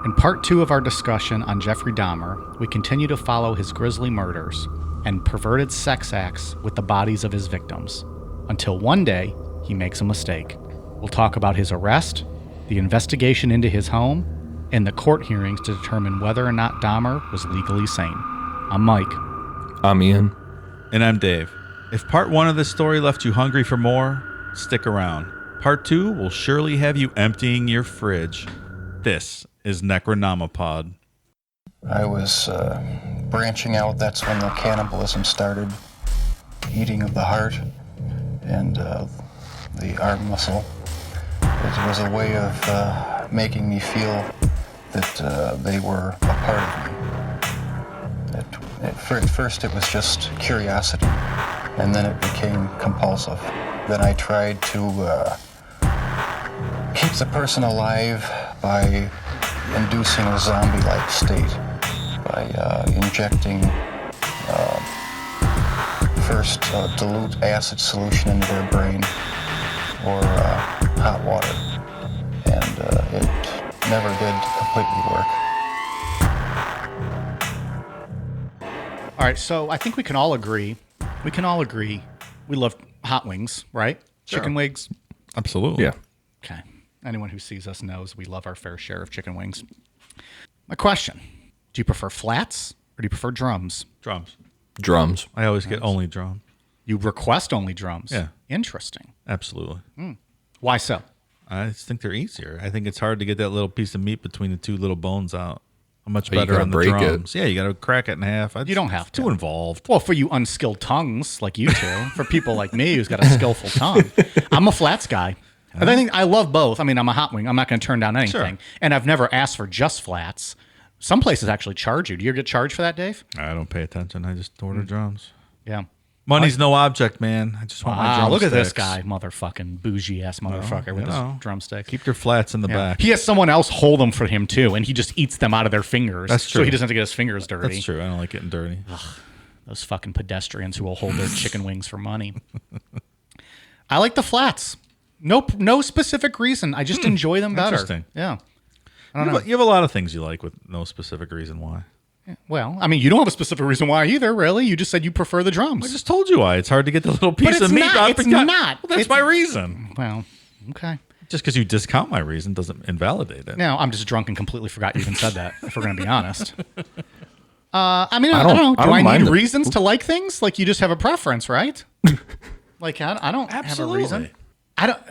In part 2 of our discussion on Jeffrey Dahmer, we continue to follow his grisly murders and perverted sex acts with the bodies of his victims, until one day he makes a mistake. We'll talk about his arrest, the investigation into his home, and the court hearings to determine whether or not Dahmer was legally sane. I'm Mike. I'm Ian. And I'm Dave. If part 1 of this story left you hungry for more, stick around. Part 2 will surely have you emptying your fridge. This is Necronomipod. I was branching out. That's when the cannibalism started. Eating of the heart and the arm muscle. It was a way of making me feel that they were a part of me. At first it was just curiosity, and then it became compulsive. Then I tried to keep the person alive by inducing a zombie-like state, by injecting first dilute acid solution into their brain or hot water, and it never did completely work. All right, so I think we can all agree we love hot wings, right? Sure. Chicken wings. Absolutely. Yeah. Okay. Anyone who sees us knows we love our fair share of chicken wings. My question, do you prefer flats or do you prefer drums? Drums. I always get only drum. You request only drums? Yeah. Interesting. Absolutely. Why so? I just think they're easier. I think it's hard to get that little piece of meat between the two little bones out. Much But you better gotta on the break drums. Yeah, you got to crack it in half. You don't have to. Too involved. Well, for you unskilled tongues like you two, for people like me who's got a skillful tongue, I'm a flats guy. I think I love both. I mean, I'm a hot wing. I'm not going to turn down anything. Sure. And I've never asked for just flats. Some places actually charge you. Do you ever get charged for that, Dave? I don't pay attention. I just order drums. Yeah. Money's no object, man. I just want my drumsticks. Look at this guy, motherfucking bougie-ass motherfucker with his drumsticks. Keep your flats in the back. He has someone else hold them for him, too, and he just eats them out of their fingers. That's true. So he doesn't have to get his fingers dirty. That's true. I don't like getting dirty. Those fucking pedestrians who will hold their chicken wings for money. I like the flats. No specific reason. I just enjoy them better. Interesting. Yeah. I don't know. You have a lot of things you like with no specific reason why. Well, I mean, you don't have a specific reason why either, really. You just said you prefer the drums. I just told you why. It's hard to get the little piece of meat. It's not. Well, that's my reason. Well, okay. Just because you discount my reason doesn't invalidate it. No, I'm just drunk and completely forgot you even said that, if we're going to be honest. I mean, I don't know. Do I need reasons to like things? Like, you just have a preference, right? Like, I don't have a reason. I don't.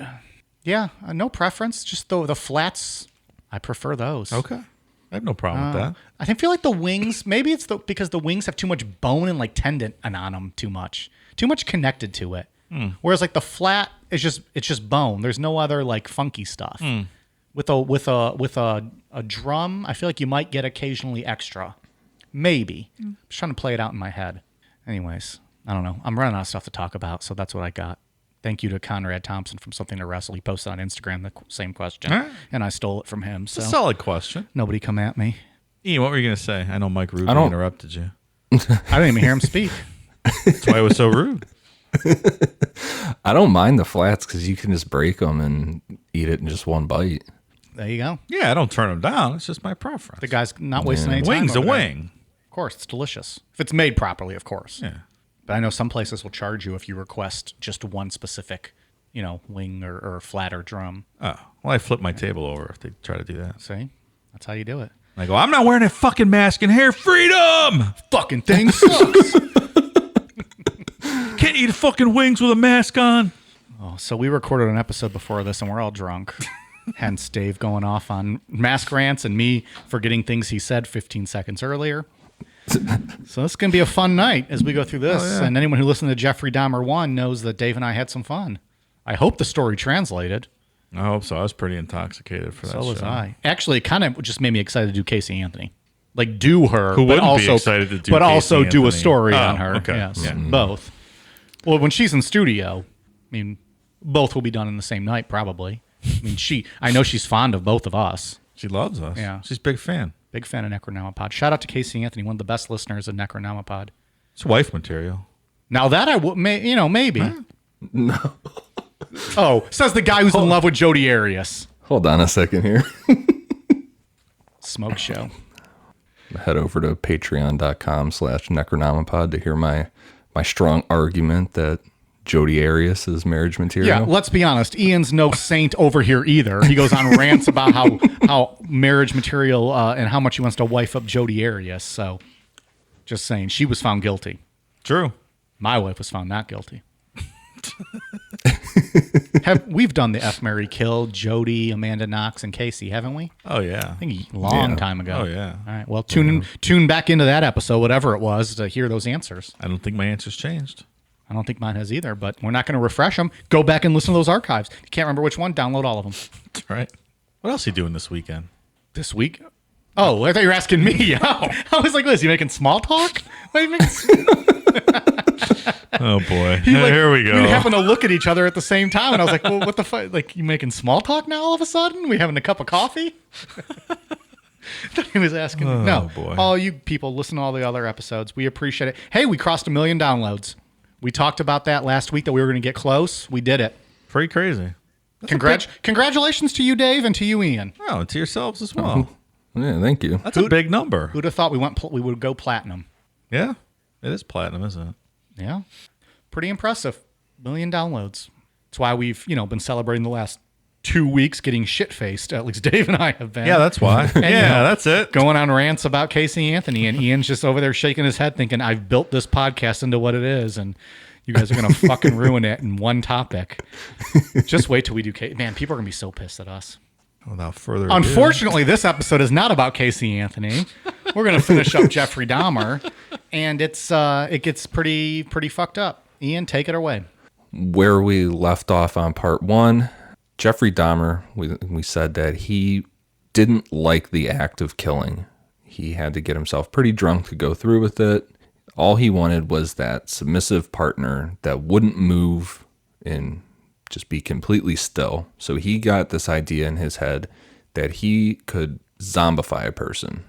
Yeah, no preference. Just the flats, I prefer those. Okay. I have no problem with that. I feel like the wings, maybe it's because the wings have too much bone and like tendon on them too much connected to it. Whereas like the flat is just bone. There's no other like funky stuff. With a drum, I feel like you might get occasionally extra. Maybe. I'm just trying to play it out in my head. Anyways, I don't know. I'm running out of stuff to talk about, so that's what I got. Thank you to Conrad Thompson from Something to Wrestle. He posted on Instagram the same question, and I stole it from him. It's so a solid question. Nobody come at me. Ian, what were you going to say? I know Mike rudely interrupted you. I didn't even hear him speak. That's why it was so rude. I don't mind the flats because you can just break them and eat it in just one bite. There you go. Yeah, I don't turn them down. It's just my preference. The guy's not wasting any time. Wing's a over there. wing. Of course, it's delicious. If it's made properly, of course. Yeah. But I know some places will charge you if you request just one specific, wing or flat or drum. Oh, well, I flip my table over if they try to do that. See? That's how you do it. I go, I'm not wearing a fucking mask in here. Freedom! Fucking thing sucks. Can't eat fucking wings with a mask on. Oh, so we recorded an episode before this and we're all drunk. Hence Dave going off on mask rants and me forgetting things he said 15 seconds earlier. So it's going to be a fun night as we go through this. Oh, yeah. And anyone who listened to Jeffrey Dahmer 1 knows that Dave and I had some fun. I hope the story translated. I hope so. I was pretty intoxicated for that show. So was I. Actually, it kind of just made me excited to do Casey Anthony. Like, do her, Who but wouldn't also, be excited to do but Casey also do a Anthony? story on her. Okay. Yes, Yeah. both. Well, when she's in studio, I mean, both will be done in the same night, probably. I mean, I know she's fond of both of us. She loves us. Yeah. She's a big fan. Big fan of Necronomipod. Shout out to Casey Anthony, one of the best listeners of Necronomipod. It's wife material. Now that maybe. No. Oh, says the guy who's in love with Jodi Arias. Hold on a second here. Smoke show. Head over to patreon.com/necronomipod to hear my strong argument that Jodi Arias is marriage material. Yeah, let's be honest. Ian's no saint over here either. He goes on rants about how marriage material and how much he wants to wife up Jodi Arias. So, just saying, she was found guilty. True. My wife was found not guilty. We've done the F, Marry, Kill, Jody, Amanda Knox, and Casey, haven't we? Oh, yeah. I think a long time ago. Oh, yeah. All right. Well, tune back into that episode, whatever it was, to hear those answers. I don't think my answer's changed. I don't think mine has either, but we're not going to refresh them. Go back and listen to those archives. If you can't remember which one, download all of them. That's right. What else are you doing this weekend? This week? Oh, I thought you were asking me. Oh. I was like, Liz, you making small talk? Why are you making Oh, boy. Here we go. We happened to look at each other at the same time, and I was like, well, what the fuck? Like, you making small talk now all of a sudden? We having a cup of coffee? I thought he was asking me. No. Boy. All you people, listen to all the other episodes. We appreciate it. Hey, we crossed 1 million downloads. We talked about that last week, that we were going to get close. We did it. Pretty crazy. Congratulations to you, Dave, and to you, Ian. Oh, and to yourselves as well. Yeah, thank you. That's a big number. Who'd have thought we would go platinum? Yeah. It is platinum, isn't it? Yeah. Pretty impressive. 1 million downloads. That's why we've, been celebrating the last 2 weeks getting shit-faced. At least Dave and I have been. Yeah, that's why. And, that's it. Going on rants about Casey Anthony, and Ian's just over there shaking his head thinking, I've built this podcast into what it is, and you guys are going to fucking ruin it in one topic. Just wait till we do Casey. Man, people are going to be so pissed at us. Without further ado. Unfortunately, this episode is not about Casey Anthony. We're going to finish up Jeffrey Dahmer, and it gets pretty fucked up. Ian, take it away. Where we left off on part 1, Jeffrey Dahmer, we said that he didn't like the act of killing. He had to get himself pretty drunk to go through with it. All he wanted was that submissive partner that wouldn't move and just be completely still. So he got this idea in his head that he could zombify a person.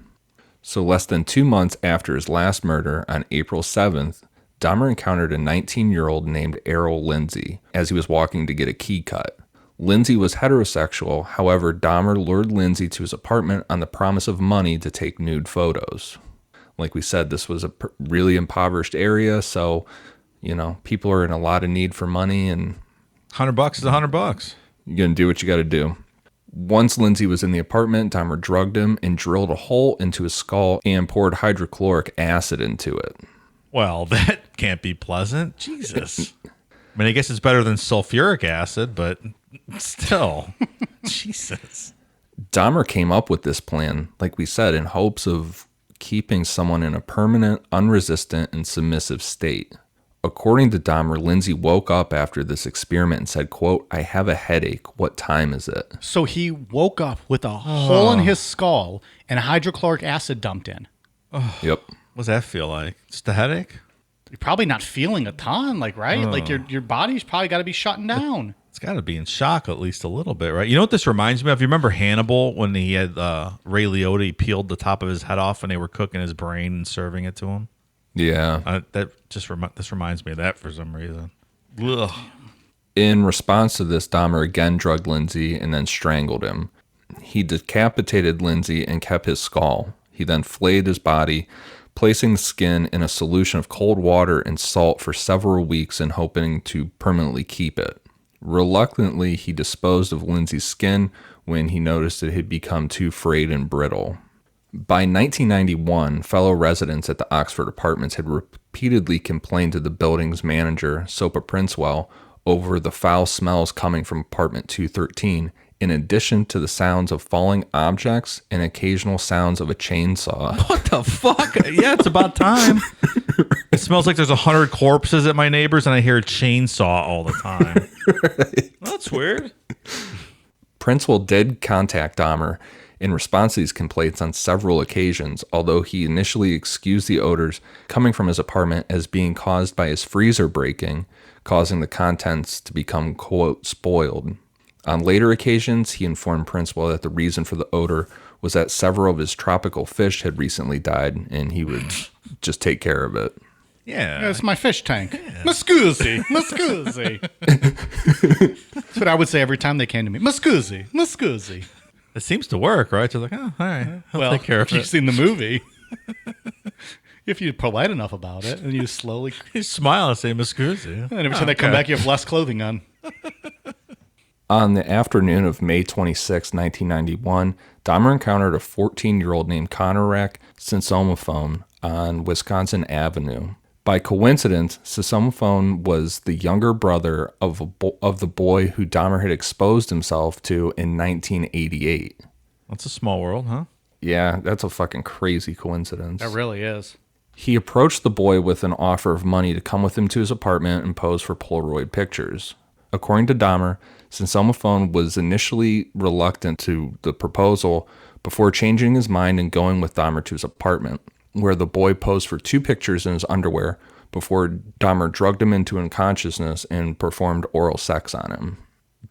So less than 2 months after his last murder, on April 7th, Dahmer encountered a 19-year-old named Errol Lindsay as he was walking to get a key cut. Lindsay was heterosexual, however, Dahmer lured Lindsay to his apartment on the promise of money to take nude photos. Like we said, this was a really impoverished area, so, people are in a lot of need for money, and $100 is $100. you're going to do what you got to do. Once Lindsay was in the apartment, Dahmer drugged him and drilled a hole into his skull and poured hydrochloric acid into it. Well, that can't be pleasant. Jesus. I mean, I guess it's better than sulfuric acid, but still. Jesus. Dahmer came up with this plan, like we said, in hopes of keeping someone in a permanent, unresistant, and submissive state. According to Dahmer, Lindsay woke up after this experiment and said, quote, "I have a headache. What time is it?" So he woke up with a hole in his skull and hydrochloric acid dumped in. Yep. What does that feel like? Just a headache? You're probably not feeling a ton, right? Like your body's probably got to be shutting down. It's got to be in shock at least a little bit, right? You know what this reminds me of? You remember Hannibal when he had Ray Liotta, he peeled the top of his head off and they were cooking his brain and serving it to him? Yeah. This reminds me of that for some reason. Ugh. In response to this, Dahmer again drugged Lindsay and then strangled him. He decapitated Lindsay and kept his skull. He then flayed his body, placing the skin in a solution of cold water and salt for several weeks and hoping to permanently keep it. Reluctantly, he disposed of Lindsay's skin when he noticed it had become too frayed and brittle. By 1991, fellow residents at the Oxford Apartments had repeatedly complained to the building's manager, Sopa Princewell, over the foul smells coming from apartment 213, in addition to the sounds of falling objects and occasional sounds of a chainsaw. What the fuck? Yeah, it's about time. It smells like there's 100 corpses at my neighbor's and I hear a chainsaw all the time. Right. That's weird. Princewell did contact Dahmer in response to these complaints on several occasions, although he initially excused the odors coming from his apartment as being caused by his freezer breaking, causing the contents to become, quote, spoiled. On later occasions, he informed Princewell that the reason for the odor was that several of his tropical fish had recently died, and he would just take care of it. Yeah. It's my fish tank. Yeah. Muscusi. That's what I would say every time they came to me. Muscusi. It seems to work, right? So like, oh, all right, I'll take care of if you've it. seen the movie, if you're polite enough about it, and you slowly, You smile and say, "Miss Scusi." and every time they come back, you have less clothing on. On the afternoon of May 26, 1991, Dahmer encountered a 14-year-old named Conrad Sensomophone on Wisconsin Avenue. By coincidence, Sensomophone was the younger brother of the boy who Dahmer had exposed himself to in 1988. That's a small world, huh? Yeah, that's a fucking crazy coincidence. That really is. He approached the boy with an offer of money to come with him to his apartment and pose for Polaroid pictures. According to Dahmer, Sensomophone was initially reluctant to the proposal before changing his mind and going with Dahmer to his apartment, where the boy posed for 2 pictures in his underwear before Dahmer drugged him into unconsciousness and performed oral sex on him.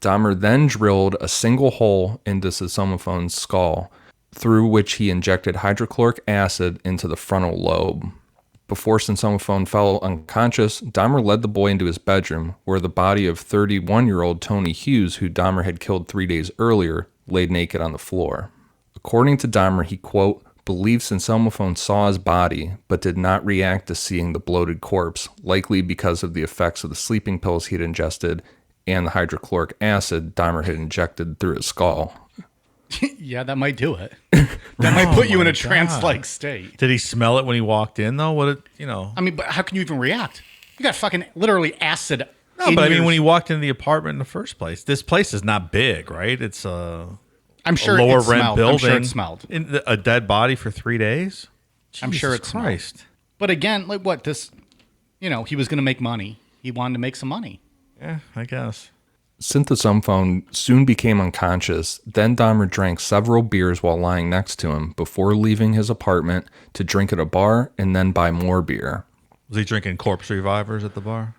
Dahmer then drilled a single hole into Sensomophone's skull, through which he injected hydrochloric acid into the frontal lobe. Before Sensomophone fell unconscious, Dahmer led the boy into his bedroom, where the body of 31-year-old Tony Hughes, who Dahmer had killed 3 days earlier, laid naked on the floor. According to Dahmer, he, quote, believed Sensomophone saw his body, but did not react to seeing the bloated corpse, likely because of the effects of the sleeping pills he had ingested and the hydrochloric acid Dahmer had injected through his skull. Yeah, that might do it. That might put you in a trance-like state. Did he smell it when he walked in, though? I mean, but how can you even react? You got fucking literally acid. No, but I mean, when he walked into the apartment in the first place, this place is not big, right? It's I'm a sure lower it rent smelled. building. I'm sure it smelled. A dead body for 3 days? I'm sure Jesus it smelled. Christ. But again, like what this, he was going to make money. He wanted to make some money. Yeah, I guess. Sensomophone soon became unconscious. Then Dahmer drank several beers while lying next to him before leaving his apartment to drink at a bar and then buy more beer. Was he drinking corpse revivers at the bar?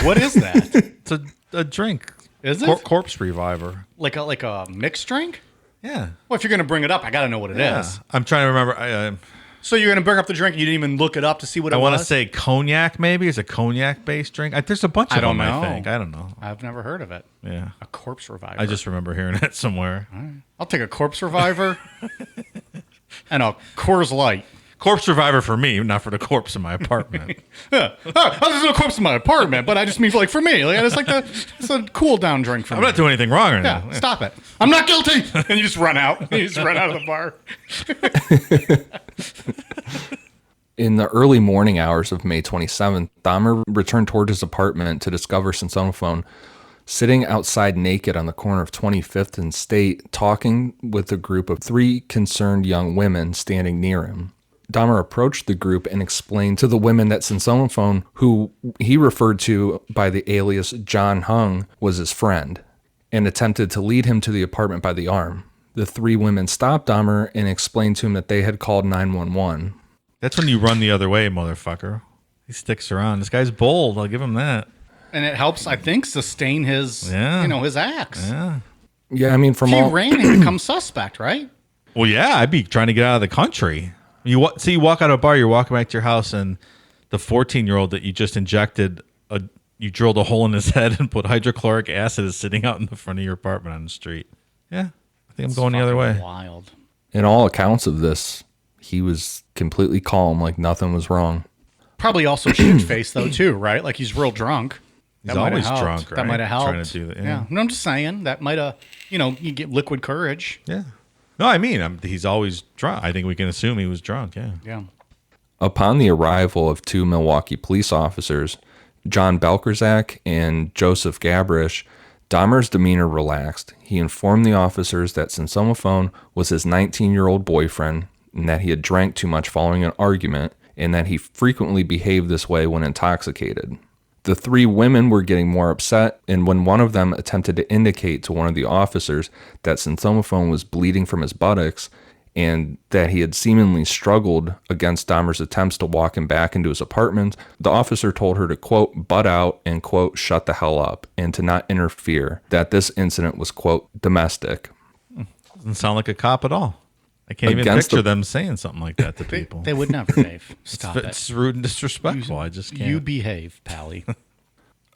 What is that? It's a drink. Is it? Corpse reviver. Like a mixed drink? Yeah. Well, if you're going to bring it up, I got to know what it is. I'm trying to remember. So you're going to bring up the drink and you didn't even look it up to see what it I was? want to say cognac, maybe. It's a cognac-based drink. There's a bunch of them, know. I think. I don't know. I've never heard of it. Yeah. A corpse reviver. I just remember hearing it somewhere. All right. I'll take a corpse reviver and a Coors Light. Corpse reviver for me, not for the corpse in my apartment. Yeah. There's no corpse in my apartment, but I just mean like for me. Like it's like it's a cool down drink for me. I'm not doing anything wrong or Yeah, anything. stop it. I'm not guilty. And you just run out. You just run out of the bar. In the early morning hours of May 27th, Dahmer returned toward his apartment to discover Sensomophone sitting outside naked on the corner of 25th and State, talking with a group of 3 concerned young women standing near him. Dahmer approached the group and explained to the women that Sensomophone, who he referred to by the alias John Hung, was his friend, and attempted to lead him to the apartment by the arm. The 3 women stopped Dahmer and explained to him that they had called 911. That's when you run the other way, motherfucker. He sticks around. This guy's bold. I'll give him that. And it helps, I think, sustain his, his acts. Yeah. Yeah, I mean, from If he all... ran, he becomes suspect, right? Well, yeah, I'd be trying to get out of the country. You walk out of a bar, you're walking back to your house, and the 14-year-old that you just injected, you drilled a hole in his head and put hydrochloric acid is sitting out in the front of your apartment on the street. Yeah, I think I'm going the other way. Wild. In all accounts of this, he was completely calm, like nothing was wrong. Probably also shit-faced, though, too, right? Like he's real drunk. He's That might have always helped. drunk, right? That might have helped. Trying to do that, Yeah. No, I'm just saying that might have, you get liquid courage. Yeah. No, I mean, he's always drunk. I think we can assume he was drunk, yeah. Yeah. Upon the arrival of 2 Milwaukee police officers, John Belkerzak and Joseph Gabrish, Dahmer's demeanor relaxed. He informed the officers that Sensomophone was his 19-year-old boyfriend and that he had drank too much following an argument and that he frequently behaved this way when intoxicated. The 3 women were getting more upset, and when one of them attempted to indicate to one of the officers that Sensomophone was bleeding from his buttocks and that he had seemingly struggled against Dahmer's attempts to walk him back into his apartment, the officer told her to, quote, butt out and, quote, shut the hell up, and to not interfere, that this incident was, quote, domestic. Doesn't sound like a cop at all. I can't even picture them saying something like that to people. They would never, Dave. Stop it. It's rude and disrespectful. I just can't. You behave, Pally.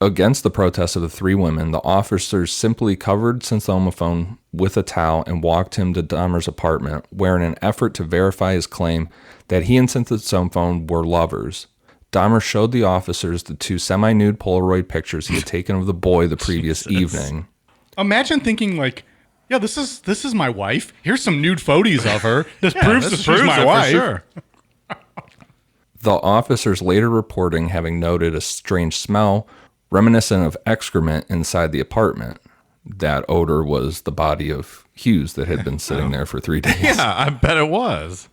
Against the protests of the three women, the officers simply covered Synthomophone with a towel and walked him to Dahmer's apartment, where in an effort to verify his claim that he and Synthomophone were lovers, Dahmer showed the officers the two semi-nude Polaroid pictures he had taken of the boy the previous evening. Imagine thinking like, yeah, this is my wife. Here's some nude photos of her. This proves she's my wife. Sure. The officers later reporting having noted a strange smell reminiscent of excrement inside the apartment. That odor was the body of Hughes that had been sitting there for 3 days. Yeah, I bet it was.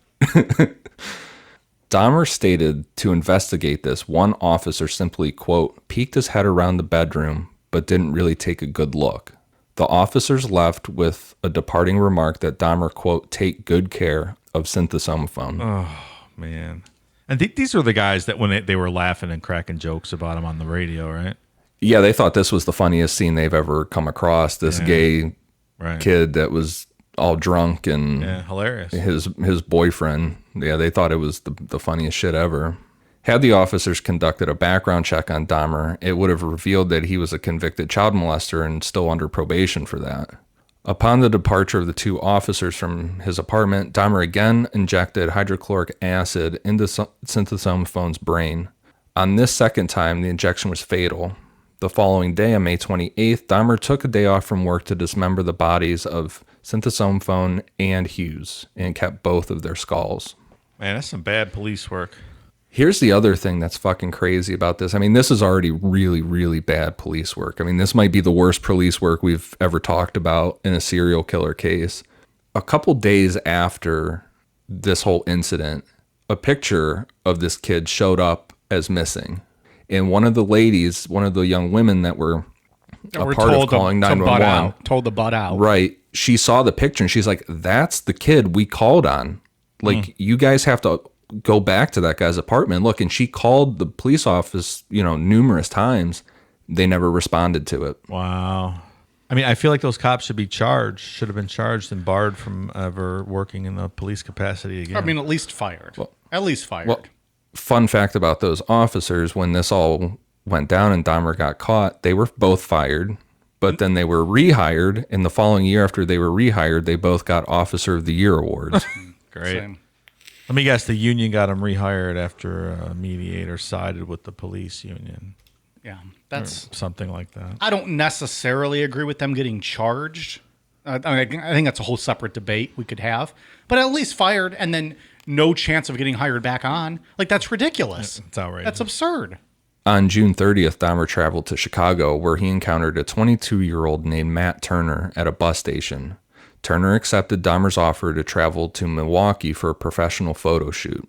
Dahmer stated to investigate this, one officer simply, quote, peeked his head around the bedroom, but didn't really take a good look. The officers left with a departing remark that Dahmer, quote, take good care of Synthomophone. Oh, man. And these are the guys that when they were laughing and cracking jokes about him on the radio, right? Yeah, they thought this was the funniest scene they've ever come across. This gay kid that was all drunk and hilarious. His boyfriend. Yeah, they thought it was the funniest shit ever. Had the officers conducted a background check on Dahmer, it would have revealed that he was a convicted child molester and still under probation for that. Upon the departure of the two officers from his apartment, Dahmer again injected hydrochloric acid into Synthosomophone's brain. On this second time, the injection was fatal. The following day, on May 28th, Dahmer took a day off from work to dismember the bodies of Synthomophone and Hughes and kept both of their skulls. Man, that's some bad police work. Here's the other thing that's fucking crazy about this. I mean, this is already really, really bad police work. I mean, this might be the worst police work we've ever talked about in a serial killer case. A couple days after this whole incident, a picture of this kid showed up as missing. And one of the ladies, one of the young women that were a part of calling 911, told the butt out. Right. She saw the picture and she's like, that's the kid we called on. Like, you guys have to go back to that guy's apartment. Look, and she called the police office, numerous times. They never responded to it. Wow. I mean, I feel like those cops should have been charged and barred from ever working in the police capacity again. I mean, at least fired. Well, fun fact about those officers, when this all went down and Dahmer got caught, they were both fired, but then they were rehired. And the following year after they were rehired, they both got Officer of the Year awards. Great. Same. Let me guess, the union got them rehired after a mediator sided with the police union. Yeah, that's something like that. I don't necessarily agree with them getting charged. I think that's a whole separate debate we could have. But at least fired and then no chance of getting hired back on. Like, that's ridiculous. It's outrageous. That's absurd. On June 30th, Dahmer traveled to Chicago, where he encountered a 22-year-old named Matt Turner at a bus station. Turner accepted Dahmer's offer to travel to Milwaukee for a professional photo shoot.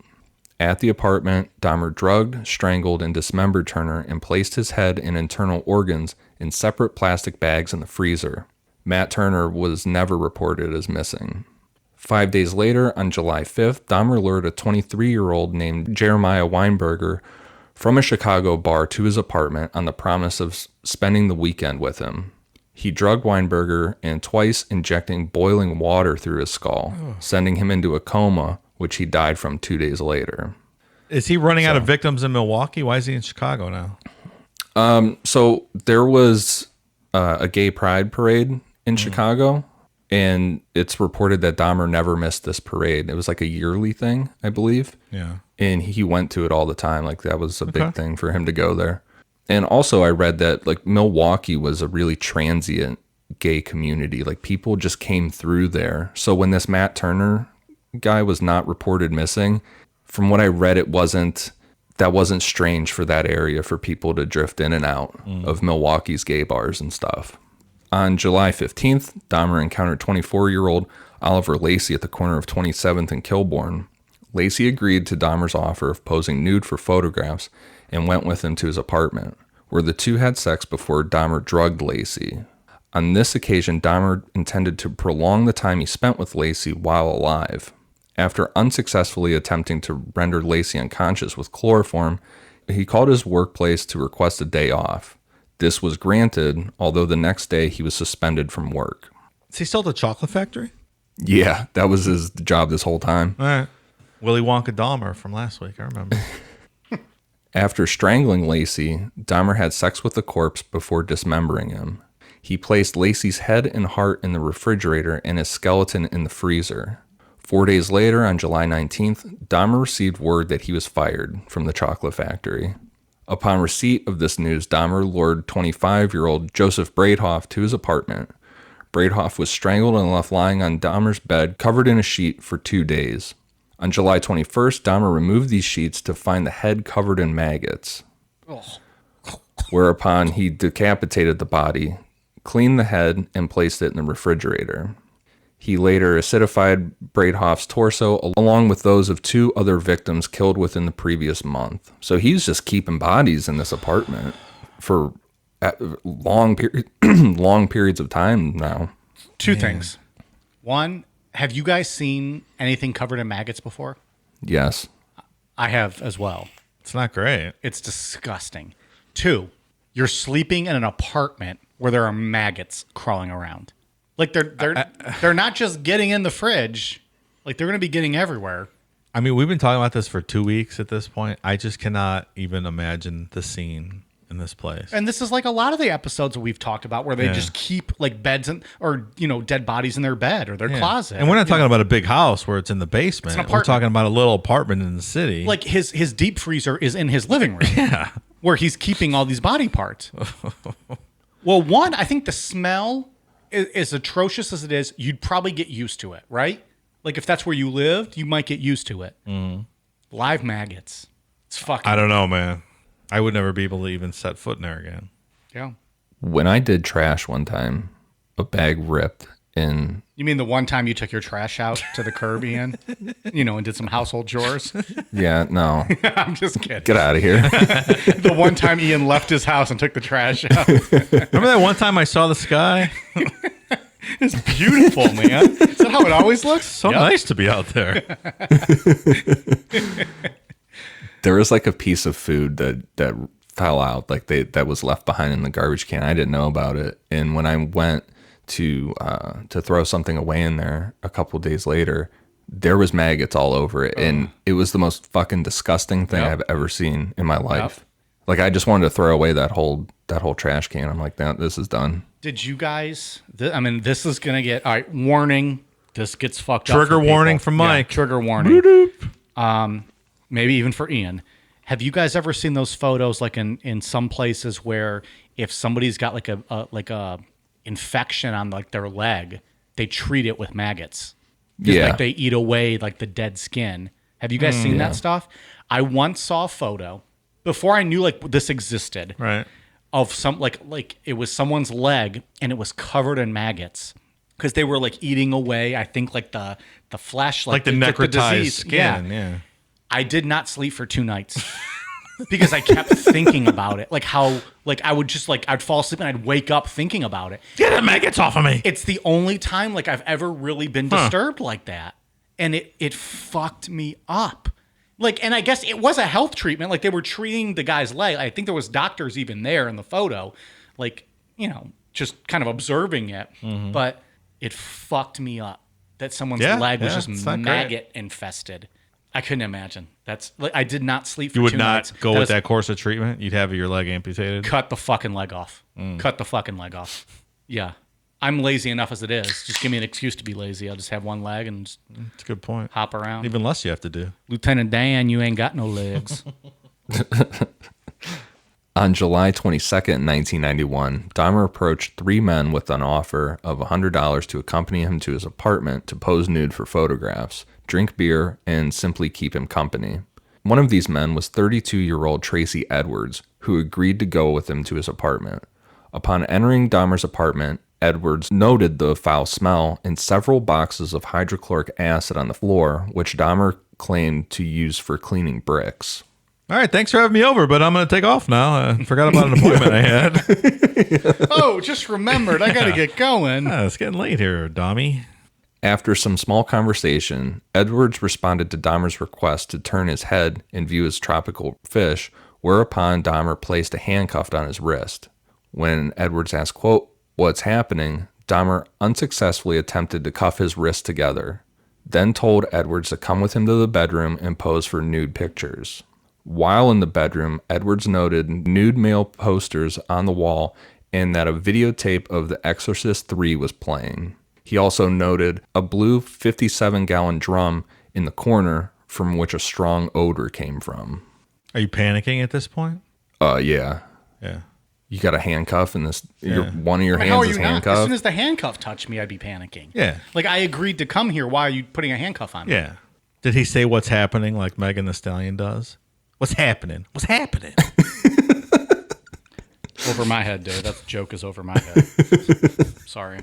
At the apartment, Dahmer drugged, strangled, and dismembered Turner and placed his head and internal organs in separate plastic bags in the freezer. Matt Turner was never reported as missing. 5 days later, on July 5th, Dahmer lured a 23-year-old named Jeremiah Weinberger from a Chicago bar to his apartment on the promise of spending the weekend with him. He drugged Weinberger and twice injecting boiling water through his skull, sending him into a coma, which he died from 2 days later. Is he running out of victims in Milwaukee? Why is he in Chicago now? So there was a gay pride parade in Chicago, and it's reported that Dahmer never missed this parade. It was like a yearly thing, I believe. Yeah. And he went to it all the time. Like, that was a big thing for him to go there. And also I read that like Milwaukee was a really transient gay community. Like, people just came through there. So when this Matt Turner guy was not reported missing, from what I read, that wasn't strange for that area for people to drift in and out of Milwaukee's gay bars and stuff. On July 15th, Dahmer encountered 24-year-old Oliver Lacey at the corner of 27th and Kilbourne. Lacey agreed to Dahmer's offer of posing nude for photographs and went with him to his apartment, where the two had sex before Dahmer drugged Lacey. On this occasion, Dahmer intended to prolong the time he spent with Lacey while alive. After unsuccessfully attempting to render Lacey unconscious with chloroform, he called his workplace to request a day off. This was granted, although the next day he was suspended from work. Is he still at the chocolate factory? Yeah, that was his job this whole time. All right. Willy Wonka Dahmer from last week, I remember. After strangling Lacey, Dahmer had sex with the corpse before dismembering him. He placed Lacey's head and heart in the refrigerator and his skeleton in the freezer. 4 days later, on July 19th, Dahmer received word that he was fired from the chocolate factory. Upon receipt of this news, Dahmer lured 25-year-old Joseph Bradehoff to his apartment. Bradehoff was strangled and left lying on Dahmer's bed, covered in a sheet, for 2 days. On July 21st, Dahmer removed these sheets to find the head covered in maggots. Whereupon he decapitated the body, cleaned the head, and placed it in the refrigerator. He later acidified Bradehoff's torso along with those of 2 other victims killed within the previous month. So he's just keeping bodies in this apartment for long periods of time now. 2 things. One, have you guys seen anything covered in maggots before? Yes. I have as well. It's not great. It's disgusting. 2, you're sleeping in an apartment where there are maggots crawling around. Like they're not just getting in the fridge. Like they're going to be getting everywhere. I mean, we've been talking about this for 2 weeks at this point. I just cannot even imagine the scene in this place. And this is like a lot of the episodes that we've talked about where they just keep like beds or dead bodies in their bed or their closet. And we're not talking about a big house where it's in the basement. It's an We're talking about a little apartment in the city. Like his deep freezer is in his living room. Where he's keeping all these body parts. Well, one, I think the smell is atrocious as it is. You'd probably get used to it, right? Like if that's where you lived, you might get used to it. Live maggots. It's fucking. I don't know, man. I would never be able to even set foot in there again. Yeah. When I did trash one time, a bag ripped in. You mean the one time you took your trash out to the curb, Ian? And did some household chores? Yeah, no. I'm just kidding. Get out of here. The one time Ian left his house and took the trash out. Remember that one time I saw the sky? It's beautiful, man. Is that how it always looks? So nice to be out there. There was like a piece of food that fell out, like that was left behind in the garbage can. I didn't know about it, and when I went to throw something away in there a couple days later, there was maggots all over it, and it was the most fucking disgusting thing I've ever seen in my life. Like I just wanted to throw away that whole trash can. I'm like, no, this is done. Did you guys? This is gonna get all right. Warning. This gets fucked up. Trigger warning from Mike. Trigger warning. Maybe even for Ian. Have you guys ever seen those photos like in some places where if somebody's got like a infection on like their leg, they treat it with maggots? Yeah. Like they eat away like the dead skin. Have you guys seen that stuff? I once saw a photo before I knew like this existed. Right. Of some like it was someone's leg and it was covered in maggots because they were like eating away. I think like the flesh, like the necrotized disease. skin. Yeah. I did not sleep for 2 nights because I kept thinking about it. Like how like I would just like I'd fall asleep and I'd wake up thinking about it. Get the maggots off of me. It's the only time like I've ever really been disturbed like that, and it fucked me up. Like, and I guess it was a health treatment. Like they were treating the guy's leg. I think there was doctors even there in the photo, like, just kind of observing it. But it fucked me up that someone's leg was just maggot infested. I couldn't imagine. That's like I did not sleep for 2 nights. You would not go with that course of treatment? You'd have your leg amputated? Cut the fucking leg off. Cut the fucking leg off. Yeah. I'm lazy enough as it is. Just give me an excuse to be lazy. I'll just have one leg and just That's a good point. hop around. Even less you have to do. Lieutenant Dan, you ain't got no legs. On July 22nd, 1991, Dahmer approached 3 men with an offer of $100 to accompany him to his apartment to pose nude for photographs, drink beer, and simply keep him company. One of these men was 32-year-old Tracy Edwards, who agreed to go with him to his apartment. Upon entering Dahmer's apartment, Edwards noted the foul smell and several boxes of hydrochloric acid on the floor, which Dahmer claimed to use for cleaning bricks. All right, thanks for having me over, but I'm going to take off now. I forgot about an appointment I had. Oh, just remembered. I got to get going. It's getting late here, Dommy. After some small conversation, Edwards responded to Dahmer's request to turn his head and view his tropical fish, whereupon Dahmer placed a handcuff on his wrist. When Edwards asked, quote, "What's happening?" Dahmer unsuccessfully attempted to cuff his wrists together, then told Edwards to come with him to the bedroom and pose for nude pictures. While in the bedroom, Edwards noted nude male posters on the wall and that a videotape of The Exorcist 3 was playing. He also noted a blue 57-gallon drum in the corner from which a strong odor came from. Are you panicking at this point? Yeah. Yeah. You got a handcuff and this one of your I mean, how are hands is you not? As handcuffed. soon as the handcuff touched me, I'd be panicking. Yeah. Like, I agreed to come here. Why are you putting a handcuff on me? Yeah. Did he say what's happening like Megan Thee Stallion does? What's happening? What's happening? Over my head, dude. That joke is over my head. Sorry.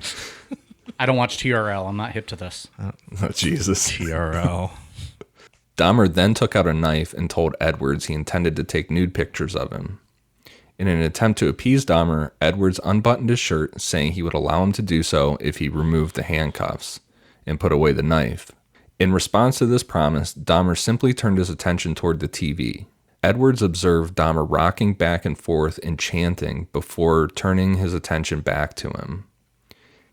I don't watch TRL. I'm not hip to this. Oh, Jesus. TRL. Dahmer then took out a knife and told Edwards he intended to take nude pictures of him. In an attempt to appease Dahmer, Edwards unbuttoned his shirt, saying he would allow him to do so if he removed the handcuffs and put away the knife. In response to this promise, Dahmer simply turned his attention toward the TV. Edwards observed Dahmer rocking back and forth and chanting before turning his attention back to him.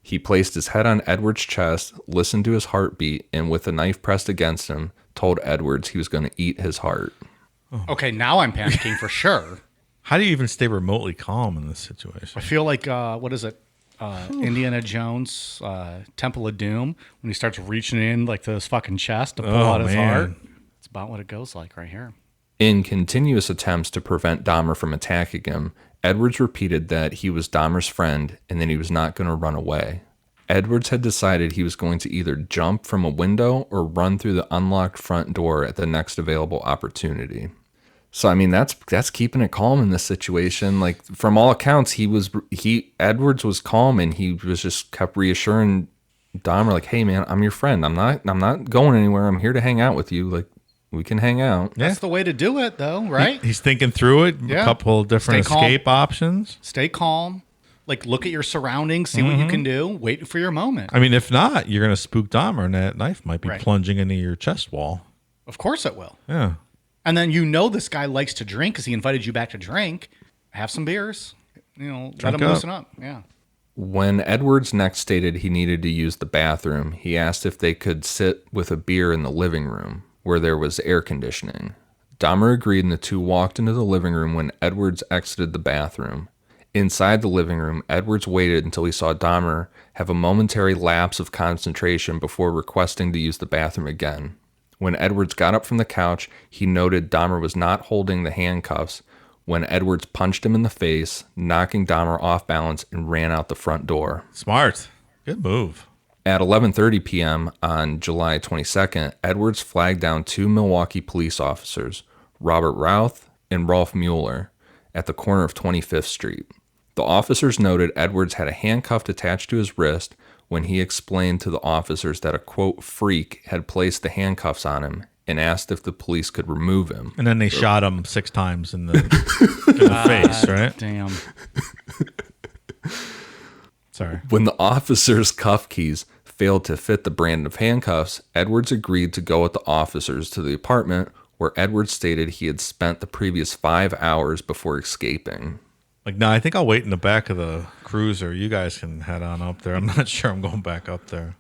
He placed his head on Edwards' chest, listened to his heartbeat, and with the knife pressed against him, told Edwards he was going to eat his heart. Okay, now I'm panicking for sure. How do you even stay remotely calm in this situation? I feel like, what is it? Indiana Jones, Temple of Doom, when he starts reaching in like to his fucking chest to pull out his heart. It's about what it goes like right here. In continuous attempts to prevent Dahmer from attacking him, Edwards repeated that he was Dahmer's friend and that he was not going to run away. Edwards had decided he was going to either jump from a window or run through the unlocked front door at the next available opportunity. So, I mean, that's keeping it calm in this situation. Like, from all accounts, Edwards was calm and he was just kept reassuring Dahmer, like, hey, man, I'm your friend. I'm not going anywhere. I'm here to hang out with you. Like, we can hang out. Yeah. That's the way to do it, though, right? He's thinking through it. Yeah. A couple of different Stay calm. escape options. Stay calm. Like, look at your surroundings, see what you can do. Wait for your moment. I mean, if not, you're going to spook Dahmer and that knife might be Right. plunging into your chest wall. Of course it will. Yeah. And then this guy likes to drink because he invited you back to drink. Have some beers. Let Drink him up. loosen up. Yeah. When Edwards next stated he needed to use the bathroom, he asked if they could sit with a beer in the living room, where there was air conditioning. Dahmer agreed and the two walked into the living room when Edwards exited the bathroom. Inside the living room, Edwards waited until he saw Dahmer have a momentary lapse of concentration before requesting to use the bathroom again. When Edwards got up from the couch, he noted Dahmer was not holding the handcuffs when Edwards punched him in the face, knocking Dahmer off balance and ran out the front door. Smart. Good move. At 11:30 p.m. on July 22nd, Edwards flagged down two Milwaukee police officers, Robert Routh and Rolf Mueller, at the corner of 25th Street. The officers noted Edwards had a handcuff attached to his wrist when he explained to the officers that a, quote, freak had placed the handcuffs on him and asked if the police could remove him. And then they shot him 6 times in the face, right? Damn. Sorry. When the officers' cuff keys failed to fit the brand of handcuffs, Edwards agreed to go with the officers to the apartment where Edwards stated he had spent the previous 5 hours before escaping. Like, no, I think I'll wait in the back of the cruiser. You guys can head on up there. I'm not sure I'm going back up there.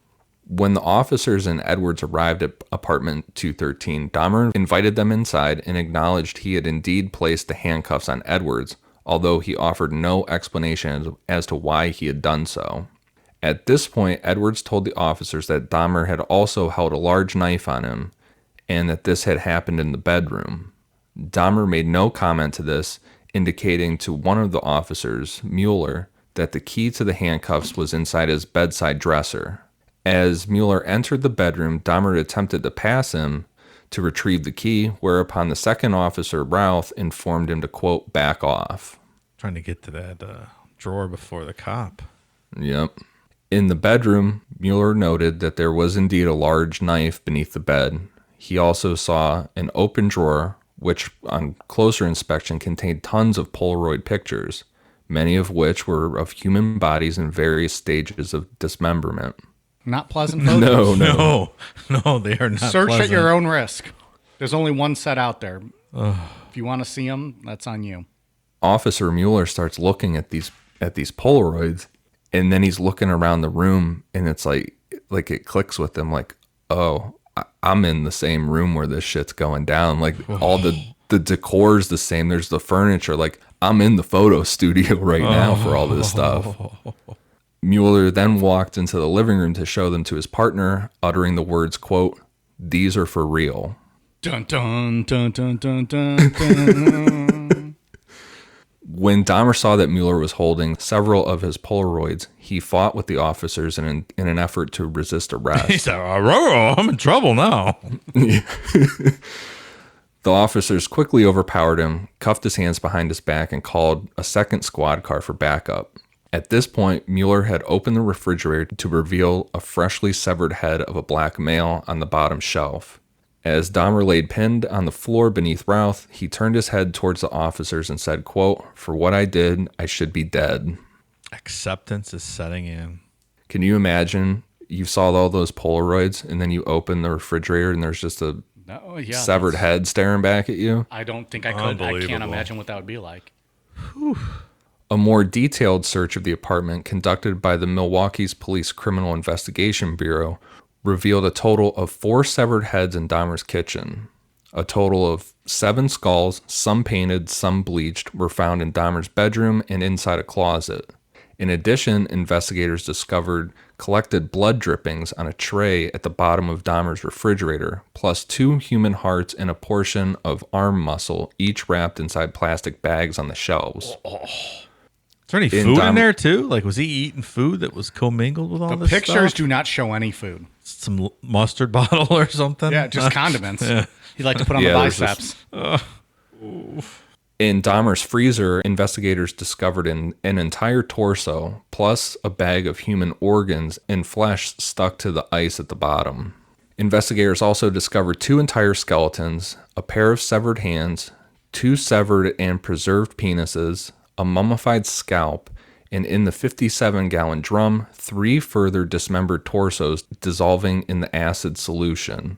When the officers and Edwards arrived at apartment 213, Dahmer invited them inside and acknowledged he had indeed placed the handcuffs on Edwards, although he offered no explanation as to why he had done so. At this point, Edwards told the officers that Dahmer had also held a large knife on him and that this had happened in the bedroom. Dahmer made no comment to this, indicating to one of the officers, Mueller, that the key to the handcuffs was inside his bedside dresser. As Mueller entered the bedroom, Dahmer attempted to pass him to retrieve the key, whereupon the second officer, Routh, informed him to, quote, back off. Trying to get to that drawer before the cop. Yep. In the bedroom, Mueller noted that there was indeed a large knife beneath the bed. He also saw an open drawer, which on closer inspection contained tons of Polaroid pictures, many of which were of human bodies in various stages of dismemberment. Not pleasant photos. No, they are not Search pleasant. at your own risk. There's only one set out there. If you want to see them, that's on you. Officer Mueller starts looking at these Polaroids, and then he's looking around the room, and it's like it clicks with him, like, oh, I'm in the same room where this shit's going down. Like all the The decor's the same. There's the furniture. Like, I'm in the photo studio right now for all this stuff. Mueller then walked into the living room to show them to his partner, uttering the words, quote, "These are for real." Dun, dun, dun, dun, dun, dun, dun. When Dahmer saw that Mueller was holding several of his Polaroids, he fought with the officers in an effort to resist He arrest. said, I'm in trouble now. The officers quickly overpowered him, cuffed his hands behind his back, and called a second squad car for backup. At this point, Mueller had opened the refrigerator to reveal a freshly severed head of a black male on the bottom shelf. As Dahmer laid pinned on the floor beneath Routh, he turned his head towards the officers and said, quote, "For what I did, I should be dead." Acceptance is setting in. Can you imagine you saw all those Polaroids and then you open the refrigerator and there's just a severed head staring back at you? I don't think I could. I can't imagine what that would be like. Whew. A more detailed search of the apartment conducted by the Milwaukee's Police Criminal Investigation Bureau revealed a total of 4 severed heads in Dahmer's kitchen. A total of 7 skulls, some painted, some bleached, were found in Dahmer's bedroom and inside a closet. In addition, investigators discovered collected blood drippings on a tray at the bottom of Dahmer's refrigerator, plus 2 human hearts and a portion of arm muscle, each wrapped inside plastic bags on the shelves. Is there any food in there too? Like, was he eating food that was commingled with all The this stuff? pictures do not show any food. Some mustard bottle or something? Yeah, just condiments. Yeah. He'd like to put on the biceps. In Dahmer's freezer, investigators discovered an entire torso, plus a bag of human organs and flesh stuck to the ice at the bottom. Investigators also discovered 2 entire skeletons, a pair of severed hands, 2 severed and preserved penises, a mummified scalp, and in the 57-gallon drum, 3 further dismembered torsos dissolving in the acid solution.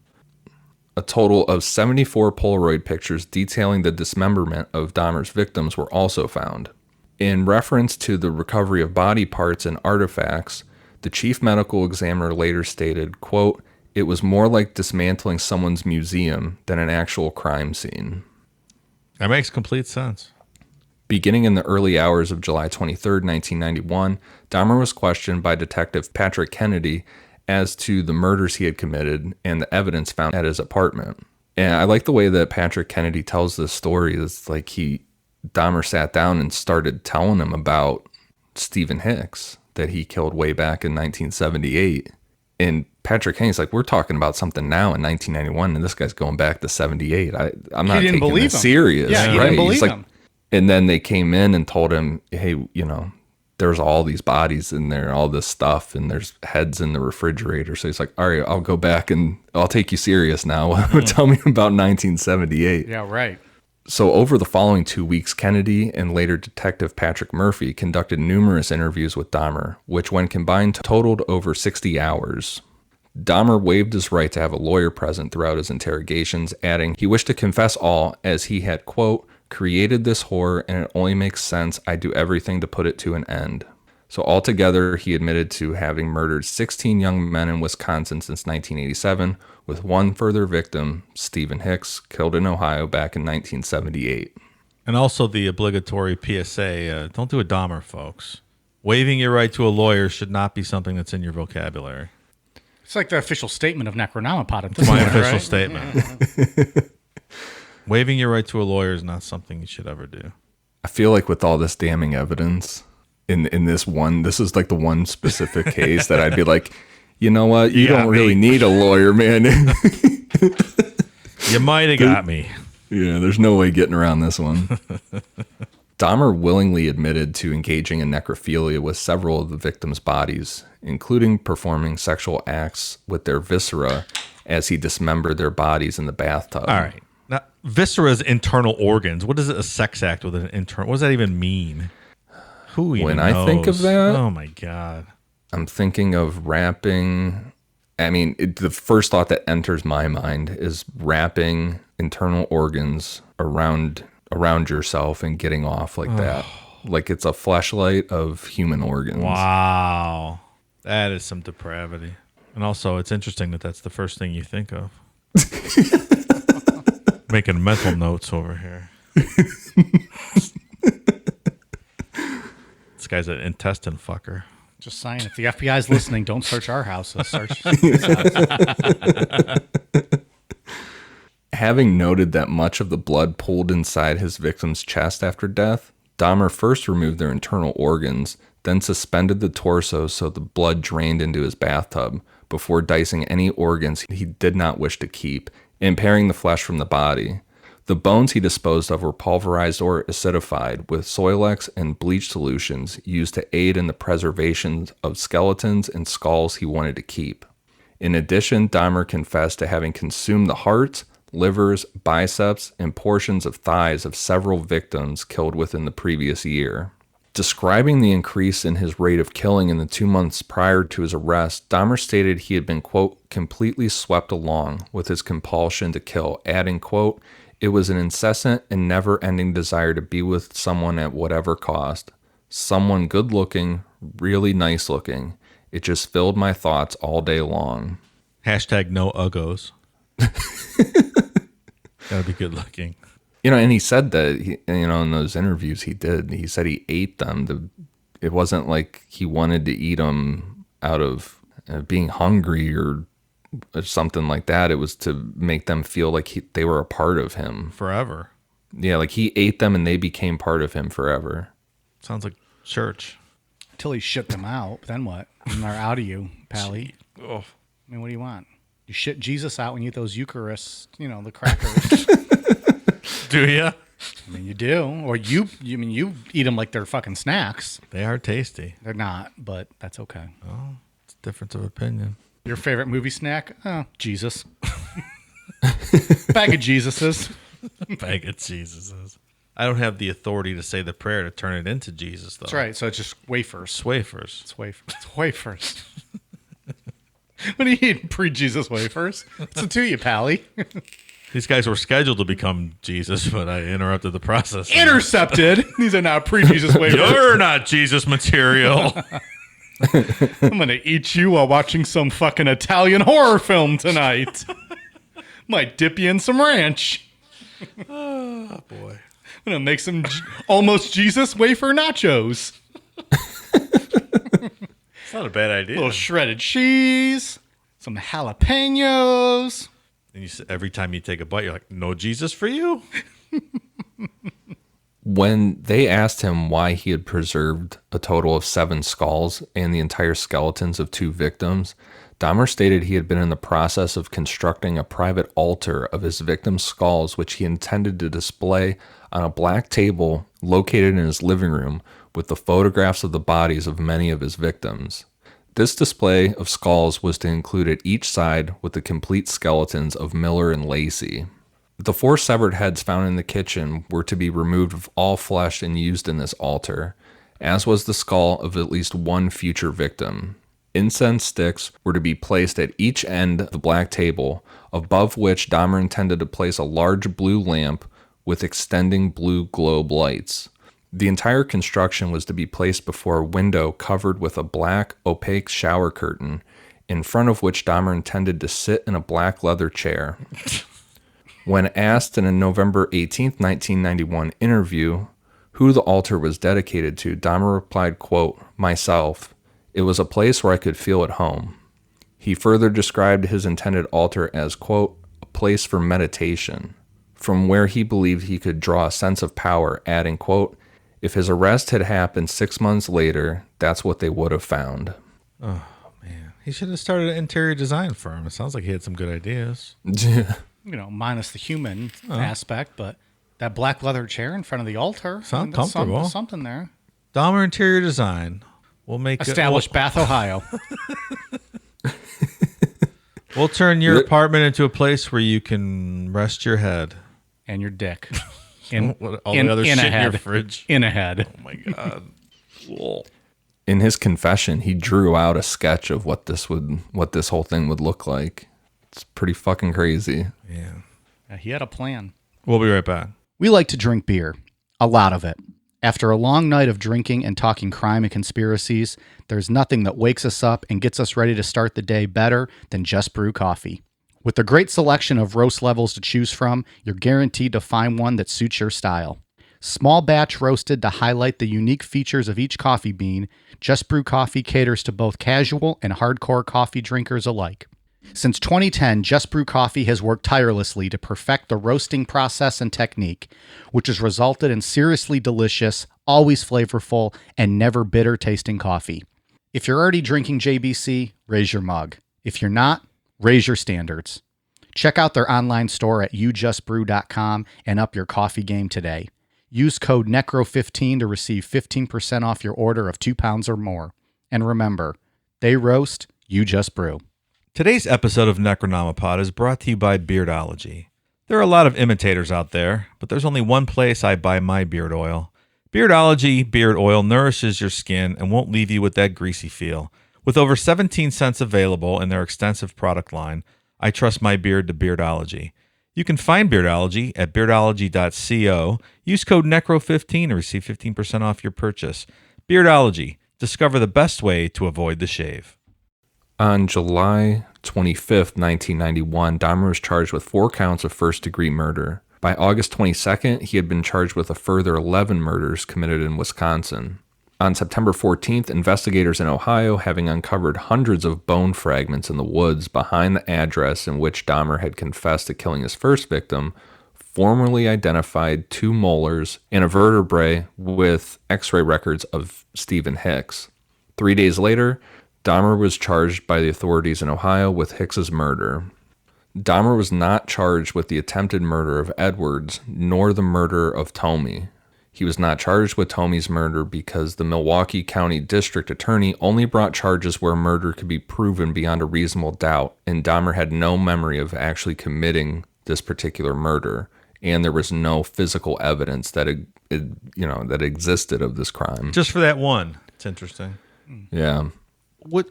A total of 74 Polaroid pictures detailing the dismemberment of Dahmer's victims were also found. In reference to the recovery of body parts and artifacts, the chief medical examiner later stated, quote, "It was more like dismantling someone's museum than an actual crime scene." That makes complete sense. Beginning in the early hours of July 23, 1991, Dahmer was questioned by Detective Patrick Kennedy as to the murders he had committed and the evidence found at his apartment. And I like the way that Patrick Kennedy tells this story. It's like Dahmer sat down and started telling him about Stephen Hicks that he killed way back in 1978. And Patrick Kennedy's like, we're talking about something now in 1991, and this guy's going back to 78. I'm not taking this serious. Yeah, he didn't believe him. And then they came in and told him, hey, there's all these bodies in there, all this stuff, and there's heads in the refrigerator. So he's like, all right, I'll go back and I'll take you serious now. Tell me about 1978. Yeah, right. So over the following 2 weeks, Kennedy and later Detective Patrick Murphy conducted numerous interviews with Dahmer, which when combined totaled over 60 hours. Dahmer waived his right to have a lawyer present throughout his interrogations, adding he wished to confess all as he had, quote, "created this horror and it only makes sense. I do everything to put it to an end." So altogether, he admitted to having murdered 16 young men in Wisconsin since 1987, with one further victim, Stephen Hicks, killed in Ohio back in 1978. And also the obligatory PSA, don't do a Dahmer, folks. Waiving your right to a lawyer should not be something that's in your vocabulary. It's like the official statement of Necronomicon at It's this my point, official right? statement. Waiving your right to a lawyer is not something you should ever do. I feel like with all this damning evidence in this is like the one specific case that I'd be like, you know what? You don't really need a lawyer, man. You might have got me. Yeah, there's no way getting around this one. Dahmer willingly admitted to engaging in necrophilia with several of the victims' bodies, including performing sexual acts with their viscera as he dismembered their bodies in the bathtub. All right. Now, viscera's internal organs. What is it, a sex act with an internal? What does that even mean? Who even When knows? I think of that, oh my God. I'm thinking of wrapping. I mean, the first thought that enters my mind is wrapping internal organs around yourself and getting off like that. Like it's a fleshlight of human organs. Wow. That is some depravity. And also, it's interesting that that's the first thing you think of. making mental notes over here. This guy's an intestine fucker. Just saying, if the FBI's listening, don't search our houses. Search. Having noted that much of the blood pooled inside his victim's chest after death, Dahmer first removed their internal organs, then suspended the torso so the blood drained into his bathtub, before dicing any organs he did not wish to keep, impairing the flesh from the body. The bones he disposed of were pulverized or acidified with Soilex and bleach solutions used to aid in the preservation of skeletons and skulls he wanted to keep. In addition, Dahmer confessed to having consumed the hearts, livers, biceps, and portions of thighs of several victims killed within the previous year. Describing the increase in his rate of killing in the 2 months prior to his arrest, Dahmer stated he had been, quote, completely swept along with his compulsion to kill, adding, quote, it was an incessant and never-ending desire to be with someone at whatever cost. Someone good-looking, really nice-looking. It just filled my thoughts all day long. Hashtag no uggos. Gotta be good looking. You know, and he said that, in those interviews he said he ate them. It wasn't like he wanted to eat them out of being hungry or something like that. It was to make them feel like they were a part of him. Forever. Yeah, like he ate them and they became part of him forever. Sounds like church. Until he shipped them out. Then what? And they're out of you, Pally. Oh. I mean, what do you want? You shit Jesus out when you eat those Eucharist, the crackers. Do you? I mean, you do. Or you eat them like they're fucking snacks. They are tasty. They're not, but that's okay. Oh, it's a difference of opinion. Your favorite movie snack? Oh, Jesus. Bag of Jesuses. Bag of Jesuses. I don't have the authority to say the prayer to turn it into Jesus, though. That's right. So it's just wafers. It's wafers. It's wafers. It's wafers. What are you eating? Pre-Jesus wafers? What's it to you, Pally? These guys were scheduled to become Jesus, but I interrupted the process. Intercepted. These are not pre-Jesus wafers. You're not Jesus material. I'm going to eat you while watching some fucking Italian horror film tonight. Might dip you in some ranch. Oh, boy. I'm going to make some almost Jesus wafer nachos. It's not a bad idea. A little shredded cheese, some jalapenos. And every time you take a bite, you're like, no Jesus for you? When they asked him why he had preserved a total of 7 skulls and the entire skeletons of 2 victims, Dahmer stated he had been in the process of constructing a private altar of his victims' skulls, which he intended to display on a black table located in his living room with the photographs of the bodies of many of his victims. This display of skulls was to include at each side with the complete skeletons of Miller and Lacey. The 4 severed heads found in the kitchen were to be removed of all flesh and used in this altar, as was the skull of at least one future victim. Incense sticks were to be placed at each end of the black table, above which Dahmer intended to place a large blue lamp with extending blue globe lights. The entire construction was to be placed before a window covered with a black, opaque shower curtain, in front of which Dahmer intended to sit in a black leather chair. When asked in a November 18, 1991 interview who the altar was dedicated to, Dahmer replied, quote, myself. It was a place where I could feel at home. He further described his intended altar as, quote, a place for meditation, from where he believed he could draw a sense of power, adding, quote, if his arrest had happened 6 months later, that's what they would have found. Oh, man. He should have started an interior design firm. It sounds like he had some good ideas. Minus the human aspect, but that black leather chair in front of the altar. Sounds comfortable. Something there. Dahmer Interior Design. We'll make Established Bath, Ohio. We'll turn your apartment into a place where you can rest your head. And your dick. The other shit in your fridge. In a head. Oh, my God. In his confession, he drew out a sketch of what this whole thing would look like. It's pretty fucking crazy. Yeah. He had a plan. We'll be right back. We like to drink beer. A lot of it. After a long night of drinking and talking crime and conspiracies, there's nothing that wakes us up and gets us ready to start the day better than Just Brew coffee. With a great selection of roast levels to choose from, you're guaranteed to find one that suits your style. Small batch roasted to highlight the unique features of each coffee bean, Just Brew Coffee caters to both casual and hardcore coffee drinkers alike. Since 2010, Just Brew Coffee has worked tirelessly to perfect the roasting process and technique, which has resulted in seriously delicious, always flavorful, and never bitter tasting coffee. If you're already drinking JBC, raise your mug. If you're not, raise your standards. Check out their online store at youjustbrew.com and up your coffee game today. Use code NECRO15 to receive 15% off your order of 2 pounds or more. And remember, they roast, you just brew. Today's episode of Necronomipod is brought to you by Beardology. There are a lot of imitators out there, but there's only one place I buy my beard oil. Beardology beard oil nourishes your skin and won't leave you with that greasy feel. With over 17 cents available in their extensive product line, I trust my beard to Beardology. You can find Beardology at beardology.co. Use code NECRO15 to receive 15% off your purchase. Beardology. Discover the best way to avoid the shave. On July 25th, 1991, Dahmer was charged with 4 counts of first-degree murder. By August 22nd, he had been charged with a further 11 murders committed in Wisconsin. On September 14th, investigators in Ohio, having uncovered hundreds of bone fragments in the woods behind the address in which Dahmer had confessed to killing his first victim, formally identified 2 molars and a vertebrae with x-ray records of Stephen Hicks. 3 days later, Dahmer was charged by the authorities in Ohio with Hicks's murder. Dahmer was not charged with the attempted murder of Edwards, nor the murder of Tomey. He was not charged with Tomey's murder because the Milwaukee County District Attorney only brought charges where murder could be proven beyond a reasonable doubt, and Dahmer had no memory of actually committing this particular murder, and there was no physical evidence that that existed of this crime. Just for that one. It's interesting. Yeah.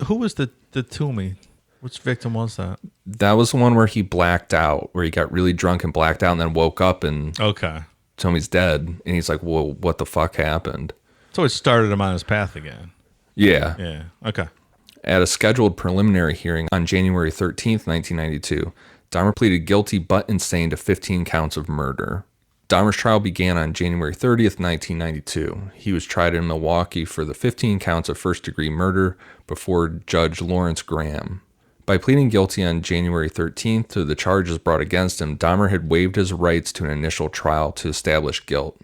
Who was the Toomey? Which victim was that? That was the one where he blacked out, where he got really drunk and blacked out and then woke up and Okay. Tomey's dead. And he's like, well, what the fuck happened? So it started him on his path again. Yeah. Yeah. Okay. At a scheduled preliminary hearing on January 13th, 1992, Dahmer pleaded guilty but insane to 15 counts of murder. Dahmer's trial began on January 30th, 1992. He was tried in Milwaukee for the 15 counts of first-degree murder before Judge Lawrence Graham. By pleading guilty on January 13th to the charges brought against him, Dahmer had waived his rights to an initial trial to establish guilt.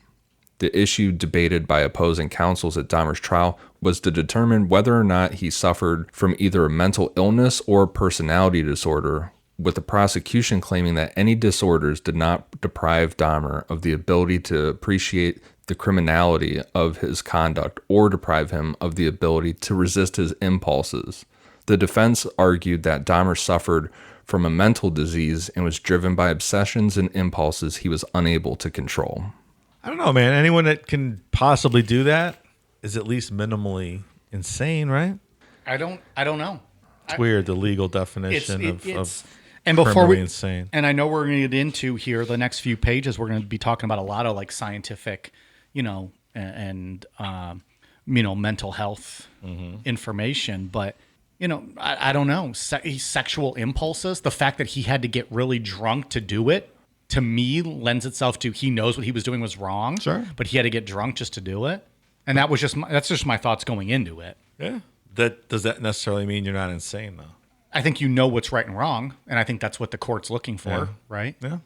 The issue debated by opposing counsels at Dahmer's trial was to determine whether or not he suffered from either a mental illness or personality disorder, with the prosecution claiming that any disorders did not deprive Dahmer of the ability to appreciate the criminality of his conduct or deprive him of the ability to resist his impulses. The defense argued that Dahmer suffered from a mental disease and was driven by obsessions and impulses he was unable to control. I don't know, man. Anyone that can possibly do that is at least minimally insane, right? I don't know. It's weird, the legal definition of and before we insane. And I know we're going to get into here the next few pages. We're going to be talking about a lot of like scientific, and mental health information. But I don't know. Sexual impulses. The fact that he had to get really drunk to do it, to me, lends itself to he knows what he was doing was wrong. Sure. But he had to get drunk just to do it, and that's just my thoughts going into it. Yeah. Does that necessarily mean you're not insane though? I think you know what's right and wrong, and I think that's what the court's looking for, right? Yeah.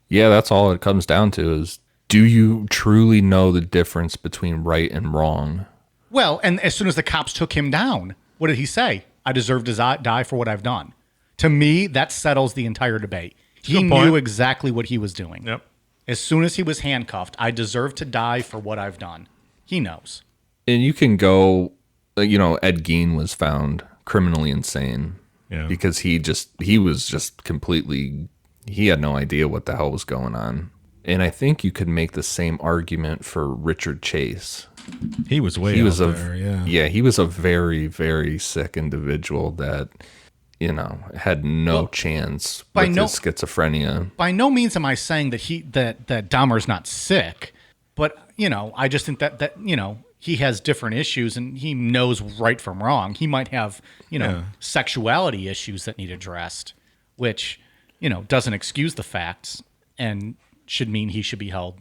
Yeah, that's all it comes down to is, do you truly know the difference between right and wrong? Well, and as soon as the cops took him down, what did he say? I deserve to die for what I've done. To me, that settles the entire debate. He knew exactly what he was doing. Yep. As soon as he was handcuffed, I deserve to die for what I've done. He knows. And you can go, Ed Gein was found criminally insane. Yeah. Because he was just completely, he had no idea what the hell was going on. And I think you could make the same argument for Richard Chase. He was way out there, yeah. Yeah, he was a very, very sick individual that, had no chance with his schizophrenia. By no means am I saying that that Dahmer's not sick, but, I just think that he has different issues and he knows right from wrong. He might have, sexuality issues that need addressed, which, doesn't excuse the facts and should mean he should be held,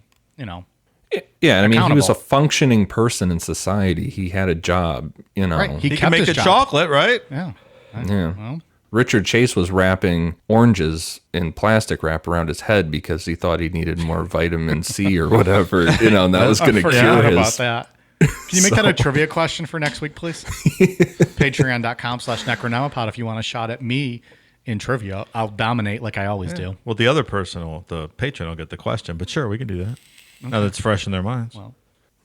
Yeah, I mean, he was accountable. a functioning person in society. He had a job, Right. He kept can make his the job. chocolate, right? Yeah. Yeah. Richard Chase was wrapping oranges in plastic wrap around his head because he thought he needed more vitamin C or whatever, and that was going to Forgot cure about his. that. Can you make that a trivia question for next week, please? Patreon.com/Necronomipod if you want a shot at me in trivia. I'll dominate like I always do. Well, the other person, the patron, will get the question. But sure, we can do that. Now that it's fresh in their minds. Well,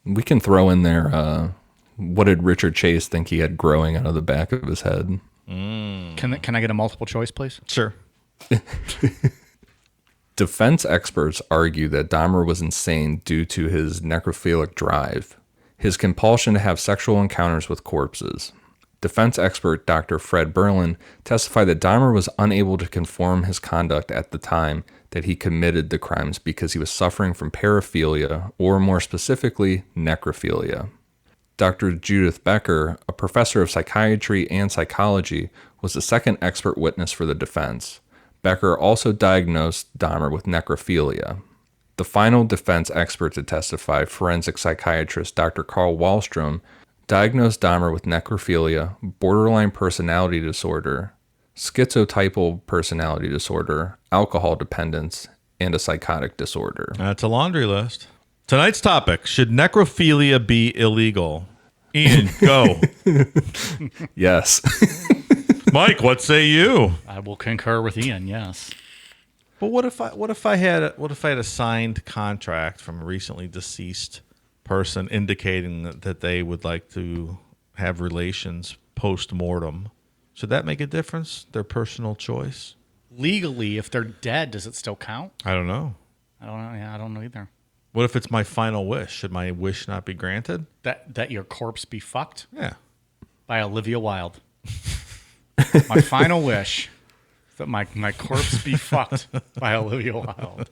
We can throw in there, what did Richard Chase think he had growing out of the back of his head? can I get a multiple choice, please? Sure. Defense experts argue that Dahmer was insane due to his necrophilic drive, his compulsion to have sexual encounters with corpses. Defense expert Dr. Fred Berlin testified that Dahmer was unable to conform his conduct at the time that he committed the crimes because he was suffering from paraphilia, or more specifically, necrophilia. Dr. Judith Becker, a professor of psychiatry and psychology, was the second expert witness for the defense. Becker also diagnosed Dahmer with necrophilia. The final defense expert to testify, forensic psychiatrist Dr. Carl Wallstrom, diagnosed Dahmer with necrophilia, borderline personality disorder, schizotypal personality disorder, alcohol dependence, and a psychotic disorder. That's a laundry list. Tonight's topic: should necrophilia be illegal? Ian, go. Yes. Mike, what say you? I will concur with Ian. Yes. But what if I had a signed contract from a recently deceased person indicating that they would like to have relations post-mortem? Should that make a difference? Their personal choice? Legally, if they're dead, does it still count? I don't know. I don't know. Yeah, I don't know either. What if it's my final wish? Should my wish not be granted? That your corpse be fucked Yeah. by Olivia Wilde. My final wish is that my corpse be fucked by Olivia Wilde.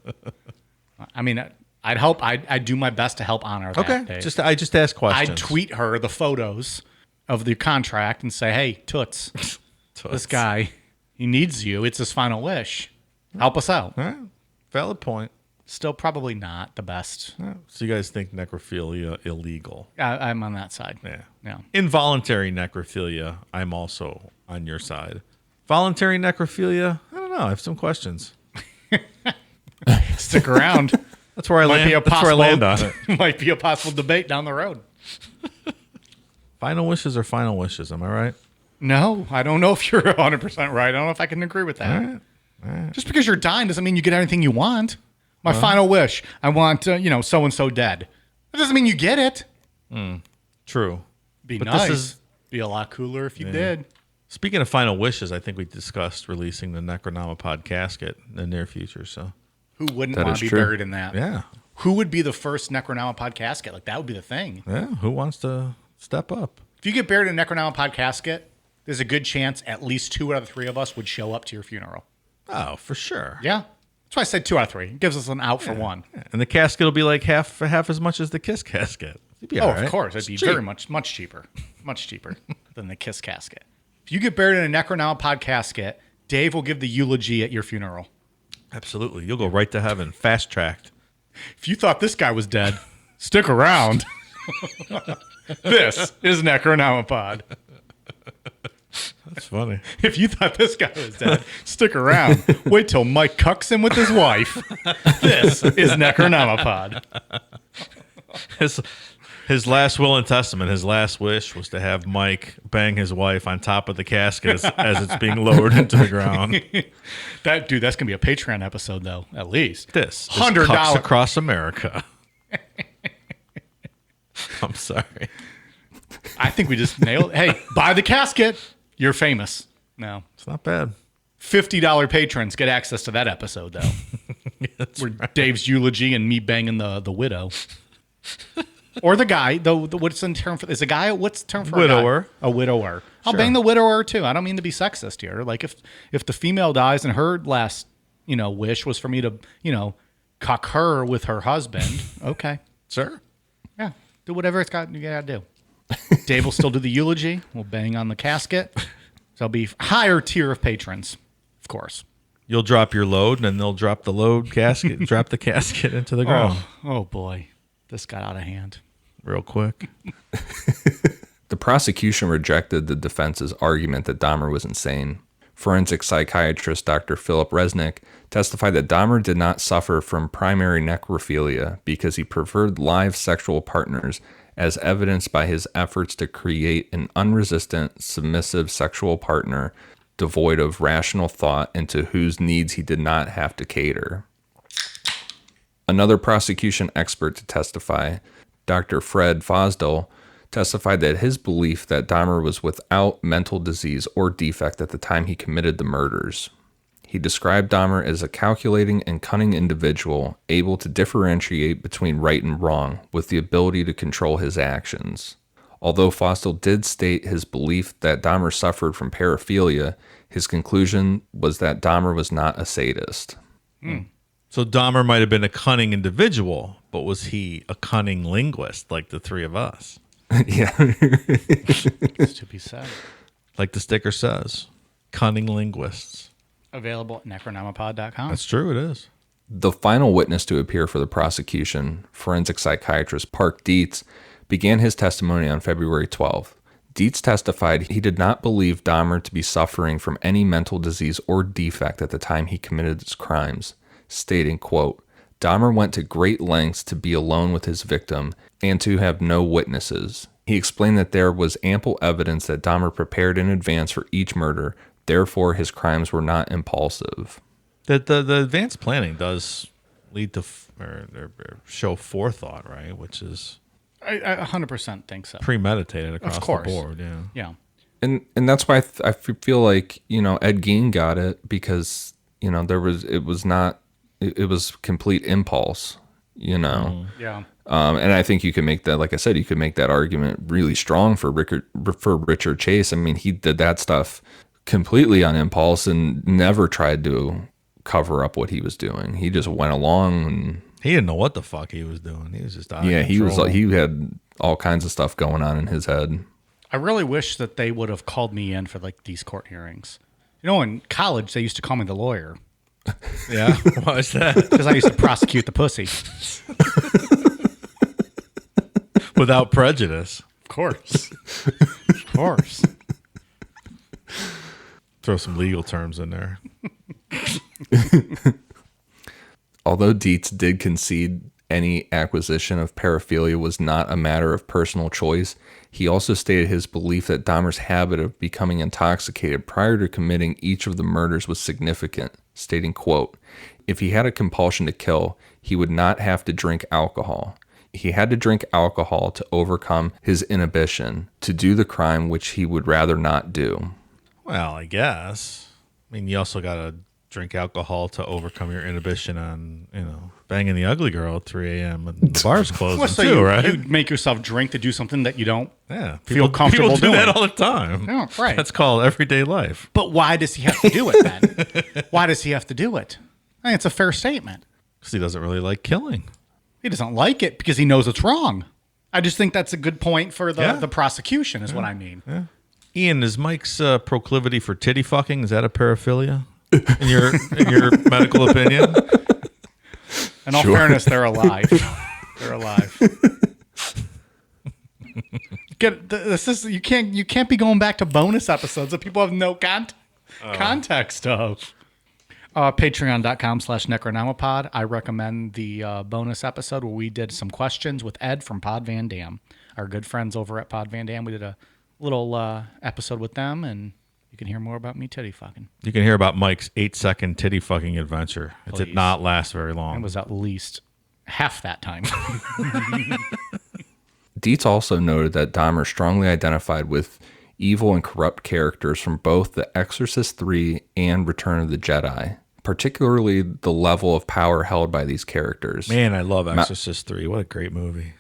I mean, I'd help. I'd do my best to help honor that. Okay. Dave. I just ask questions. I'd tweet her the photos of the contract and say, "Hey, Toots, this guy, he needs you. It's his final wish. Help us out." All right. Valid point. Still probably not the best. All right. So you guys think necrophilia illegal? I'm on that side. Yeah. Yeah. Involuntary necrophilia, I'm also on your side. Voluntary necrophilia, I don't know. I have some questions. Stick around. That's where I Might land. be a That's where I land on possible. it. Might be a possible debate down the road. Final wishes are final wishes. Am I right? No, I don't know if you're 100% right. I don't know if I can agree with that. Just because you're dying doesn't mean you get anything you want. My final wish, I want, so-and-so dead. That doesn't mean you get it. True. Be But nice. this is- Be a lot cooler if you did. Speaking of final wishes, I think we discussed releasing the Necronomipod casket in the near future. So Who wouldn't That want is to be true. buried in that? yeah, Who would be the first Necronomipod casket? Like, that would be the thing. yeah. Who wants to step up? If you get buried in a Necronomipod casket, there's a good chance at least 2 out of the 3 of us would show up to your funeral. Oh, for sure. Yeah. That's why I said 2 out of 3. It gives us an out for one. Yeah. And the casket will be like half as much as the Kiss casket. You'd be Oh, all right. of course. It'd be It's cheap. very much cheaper. Much cheaper than the Kiss casket. If you get buried in a Necronomipod casket, Dave will give the eulogy at your funeral. Absolutely. You'll go right to heaven, fast tracked. If you thought this guy was dead, stick around. This is Necronomipod. That's funny. If you thought this guy was dead, stick around. Wait till Mike cucks him with his wife. This is Necronomipod. His last will and testament, his last wish was to have Mike bang his wife on top of the casket as it's being lowered into the ground. That's gonna be a Patreon episode, though. At least This is $100 Cucks across America. I'm sorry. I think we just nailed. Hey, buy the casket. You're famous. No, It's not bad. $50 patrons get access to that episode, though. Where Dave's eulogy and me banging the widow. Or the guy, though. What's the term for? Is a guy? What's the term for Widower. A widower. I'll Sure. bang the widower too. I don't mean to be sexist here. Like if the female dies and her last wish was for me to cuck her with her husband, okay, Sir? yeah, do whatever you gotta do. Dave will still do the eulogy. We'll bang on the casket. So it'll be higher tier of patrons, of course. You'll drop your load, and then they'll drop the load casket, drop the casket into the ground Oh boy, this got out of hand real quick. The prosecution rejected the defense's argument that Dahmer was insane. Forensic psychiatrist Dr. Philip Resnick testified that Dahmer did not suffer from primary necrophilia because he preferred live sexual partners, as evidenced by his efforts to create an unresistant, submissive sexual partner devoid of rational thought and to whose needs he did not have to cater. Another prosecution expert to testify, Dr. Fred Fosdell, testified that his belief that Dahmer was without mental disease or defect at the time he committed the murders. He described Dahmer as a calculating and cunning individual, able to differentiate between right and wrong, with the ability to control his actions. Although Fosdell did state his belief that Dahmer suffered from paraphilia, his conclusion was that Dahmer was not a sadist. So Dahmer might have been a cunning individual, but was he a cunning linguist like the three of us? Yeah. It's to be said. Like the sticker says, cunning linguists. Available at necronomipod.com. That's true, it is. The final witness to appear for the prosecution, forensic psychiatrist Park Dietz, began his testimony on February 12th. Dietz testified he did not believe Dahmer to be suffering from any mental disease or defect at the time he committed his crimes, stating, quote, Dahmer went to great lengths to be alone with his victim and to have no witnesses. He explained that there was ample evidence that Dahmer prepared in advance for each murder, therefore his crimes were not impulsive. The advanced planning does lead to or show forethought, right? Which is I 100% think so. premeditated across Of course. the board. Yeah. Yeah. And that's why I feel like, Ed Gein got it because, it was complete impulse, Yeah. And I think you can make that, like I said, you could make that argument really strong for Richard Chase. I mean, he did that stuff completely on impulse and never tried to cover up what he was doing. He just went along and He didn't know what the fuck he was doing. He was just out of he control. he had all kinds of stuff going on in his head. I really wish that they would have called me in for like these court hearings. In college, they used to call me the lawyer Yeah. Why is that? because I used to prosecute the pussy. Without prejudice. Of course. Of course. Throw some legal terms in there. Although Dietz did concede any acquisition of paraphilia was not a matter of personal choice, he also stated his belief that Dahmer's habit of becoming intoxicated prior to committing each of the murders was significant, stating, quote, if he had a compulsion to kill, he would not have to drink alcohol. He had to drink alcohol to overcome his inhibition, to do the crime which he would rather not do. Well, I guess. I mean, you also got to drink alcohol to overcome your inhibition on, banging the ugly girl at 3 a.m. and the bar's closing Well, so too, right? you make yourself drink to do something that you don't Yeah. feel comfortable people do doing. that all the time. Yeah, right. That's called everyday life. But why does he have to do it then? Why does he have to do it? I think it's a fair statement. Because he doesn't really like killing. He doesn't like it because he knows it's wrong. I just think that's a good point for the prosecution is what I mean. Yeah. Ian, is Mike's proclivity for titty fucking, is that a paraphilia? In your medical opinion? In all fairness, they're alive. They're alive. You can't be going back to bonus episodes that people have no context of. Patreon.com/Necronomipod. I recommend the bonus episode where we did some questions with Ed from Pod Van Dam. Our good friends over at Pod Van Dam. We did a little episode with them, and you can hear more about me titty fucking. You can hear about Mike's 8-second titty fucking adventure. It did not last very long. It was at least half that time. Dietz also noted that Dahmer strongly identified with evil and corrupt characters from both The Exorcist 3 and Return of the Jedi, particularly the level of power held by these characters. Man, I love Exorcist 3. What a great movie.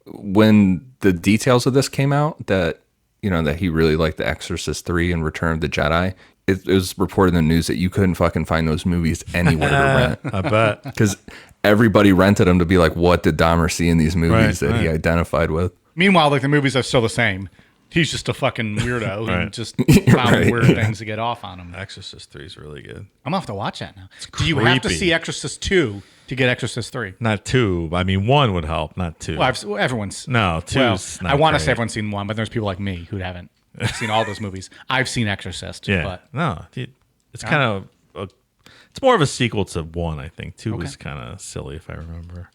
When the details of this came out, that he really liked The Exorcist 3 and Return of the Jedi, it was reported in the news that you couldn't fucking find those movies anywhere to rent. I bet. Because everybody rented them to be like, what did Dahmer see in these movies that he identified with? Meanwhile, like the movies are still the same. He's just a fucking weirdo Right. and just found Right. weird things to get off on him. Exorcist 3 is really good. I'm going to have to watch that now. Do you have to creepy. see Exorcist 2 to get Exorcist 3? Not 2. I mean, 1 would help, not 2. Well, everyone's... No, 2 Well, is not I want to great. say everyone's seen 1, but there's people like me who haven't seen all those movies. I've seen Exorcist, Yeah. but... No, it's kind of... It's more of a sequel to 1, I think. 2 was kind of silly, if I remember.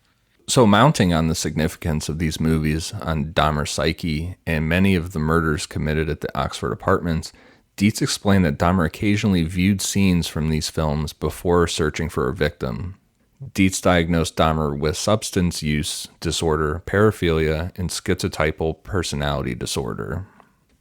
So, mounting on the significance of these movies on Dahmer's psyche and many of the murders committed at the Oxford apartments, Dietz explained that Dahmer occasionally viewed scenes from these films before searching for a victim. Dietz diagnosed Dahmer with substance use disorder, paraphilia, and schizotypal personality disorder.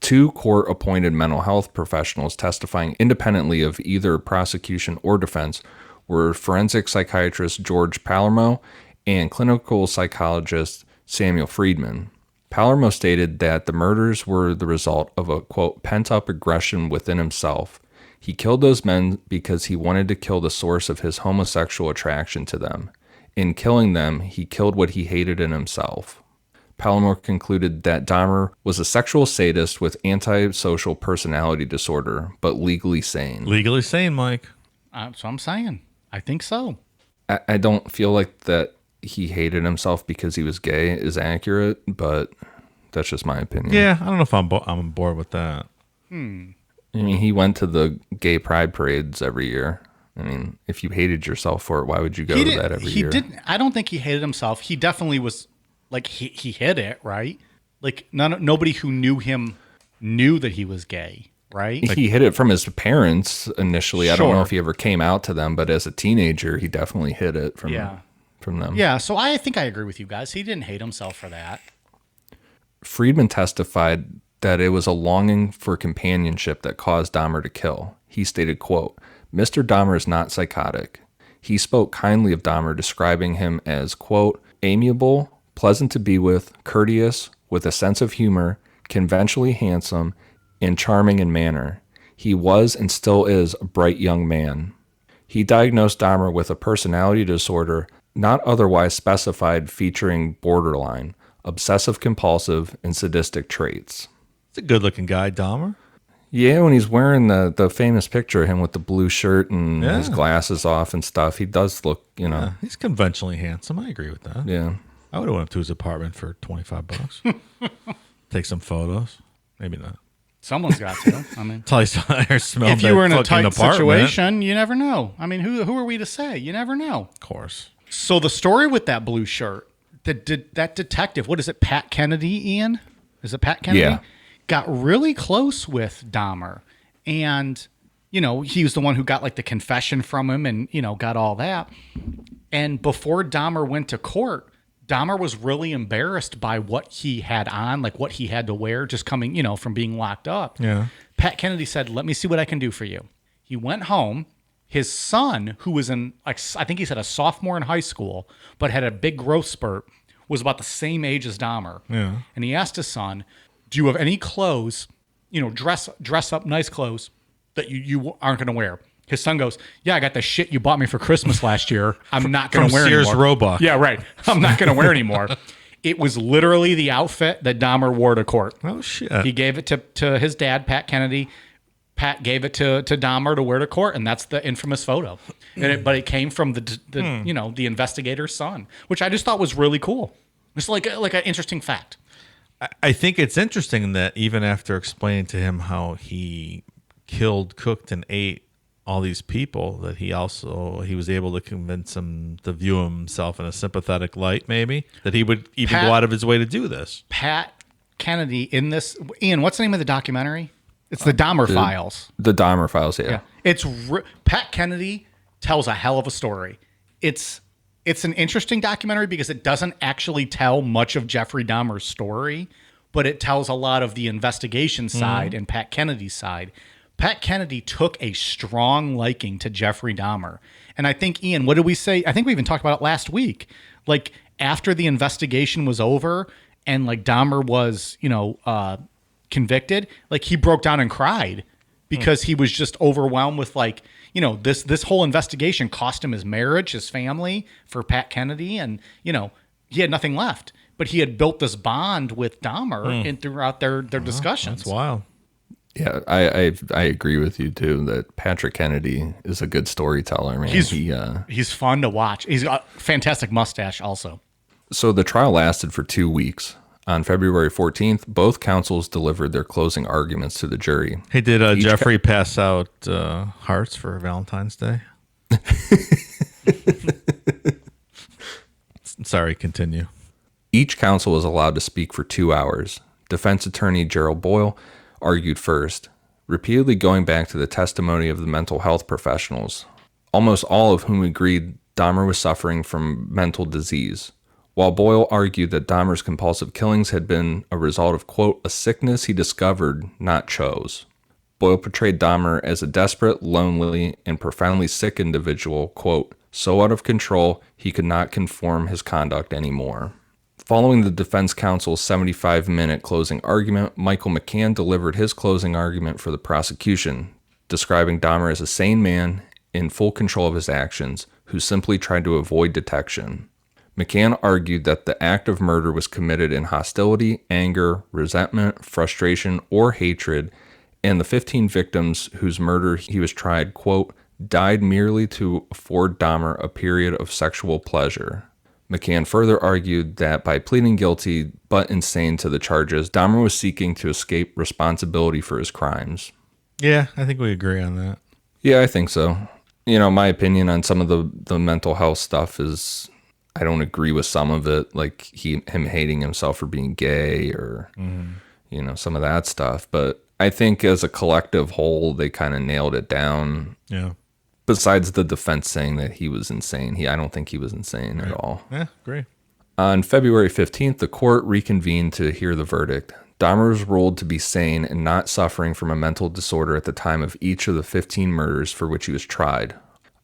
2 court-appointed mental health professionals testifying independently of either prosecution or defense were forensic psychiatrist George Palermo and clinical psychologist Samuel Friedman. Palermo stated that the murders were the result of a, quote, pent-up aggression within himself. He killed those men because he wanted to kill the source of his homosexual attraction to them. In killing them, he killed what he hated in himself. Palermo concluded that Dahmer was a sexual sadist with antisocial personality disorder, but legally sane. Legally sane, Mike. So I'm saying. I think so. I don't feel like that he hated himself because he was gay is accurate, but that's just my opinion. Yeah, I don't know if I'm on board with that. I mean, he went to the gay pride parades every year. I mean, if you hated yourself for it, why would you go to that every year? Didn't. I don't think he hated himself. He definitely was, like, he hid it, right? Like, nobody who knew him knew that he was gay, right? He hid it from his parents initially. I don't know Sure. if he ever came out to them, but as a teenager, he definitely hid it from them. Yeah, so I think I agree with you guys. He didn't hate himself for that. Friedman testified that it was a longing for companionship that caused Dahmer to kill. He stated, quote, Mr. Dahmer is not psychotic. He spoke kindly of Dahmer, describing him as, quote, amiable, pleasant to be with, courteous, with a sense of humor, conventionally handsome, and charming in manner. He was and still is a bright young man. He diagnosed Dahmer with a personality disorder not otherwise specified, featuring borderline, obsessive-compulsive, and sadistic traits. It's a good-looking guy, Dahmer. Yeah, when he's wearing the famous picture of him with the blue shirt and his glasses off and stuff, he does look, Yeah, he's conventionally handsome. I agree with that. yeah. I would have went up to his apartment for $25. Take some photos. Maybe not. Someone's got to. I mean, Tell you something. I smell if you were in a tight apartment. situation, you never know. I mean, who are we to say? You never know. Of course. So the story with that blue shirt, that detective, what is it, Pat Kennedy, Ian? Is it Pat Kennedy? Yeah. Got really close with Dahmer. And, he was the one who got like the confession from him and, got all that. And before Dahmer went to court, Dahmer was really embarrassed by what he had on, like what he had to wear, just coming, from being locked up. Yeah. Pat Kennedy said, let me see what I can do for you. He went home. His son, who was I think he said a sophomore in high school, but had a big growth spurt, was about the same age as Dahmer. Yeah. And he asked his son, do you have any clothes, dress up nice clothes that you aren't going to wear? His son goes, yeah, I got the shit you bought me for Christmas last year. I'm not going to wear Sears anymore. Roebuck. Yeah, right. I'm not going to wear anymore. It was literally the outfit that Dahmer wore to court. Oh, shit. He gave it to his dad, Pat Kennedy. Pat gave it to Dahmer to wear to court, and that's the infamous photo. But it came from the investigator's son, which I just thought was really cool. It's like an interesting fact. I think it's interesting that even after explaining to him how he killed, cooked, and ate all these people, that he was able to convince him to view himself in a sympathetic light, maybe, that he would even go out of his way to do this. Pat Kennedy in this, Ian, what's the name of the documentary? It's the Dahmer Files. The Dahmer Files, yeah. It's Pat Kennedy tells a hell of a story. It's an interesting documentary because it doesn't actually tell much of Jeffrey Dahmer's story, but it tells a lot of the investigation side and Pat Kennedy's side. Pat Kennedy took a strong liking to Jeffrey Dahmer. And I think, Ian, what did we say? I think we even talked about it last week. Like, after the investigation was over and, like, Dahmer was, convicted, like, he broke down and cried because he was just overwhelmed with, like, this whole investigation cost him his marriage, his family, for Pat Kennedy. And, he had nothing left. but he had built this bond with Dahmer and throughout their discussions. That's wild. Yeah, I agree with you too that Patrick Kennedy is a good storyteller, man. He's fun to watch. He's got a fantastic mustache also. So the trial lasted for 2 weeks. On February 14th, both counsels delivered their closing arguments to the jury. Hey, did Jeffrey pass out hearts for Valentine's Day? Sorry, continue. Each counsel was allowed to speak for 2 hours. Defense attorney Gerald Boyle argued first, repeatedly going back to the testimony of the mental health professionals, almost all of whom agreed Dahmer was suffering from mental disease. While Boyle argued that Dahmer's compulsive killings had been a result of, quote, a sickness he discovered, not chose. Boyle portrayed Dahmer as a desperate, lonely, and profoundly sick individual, quote, so out of control he could not conform his conduct anymore. Following the defense counsel's 75-minute closing argument, Michael McCann delivered his closing argument for the prosecution, describing Dahmer as a sane man in full control of his actions who simply tried to avoid detection. McCann argued that the act of murder was committed in hostility, anger, resentment, frustration, or hatred, and the 15 victims whose murder he was tried, quote, died merely to afford Dahmer a period of sexual pleasure. McCann further argued that by pleading guilty but insane to the charges, Dahmer was seeking to escape responsibility for his crimes. Yeah, I think we agree on that. Yeah, I think so. You know, my opinion on some of the mental health stuff is I don't agree with some of it, like him hating himself for being gay or, you know, some of that stuff. But I think as a collective whole, they kind of nailed it down. Yeah. Besides the defense saying that he was insane. I don't think he was insane at all. Yeah, agree. On February 15th, the court reconvened to hear the verdict. Dahmer was ruled to be sane and not suffering from a mental disorder at the time of each of the 15 murders for which he was tried.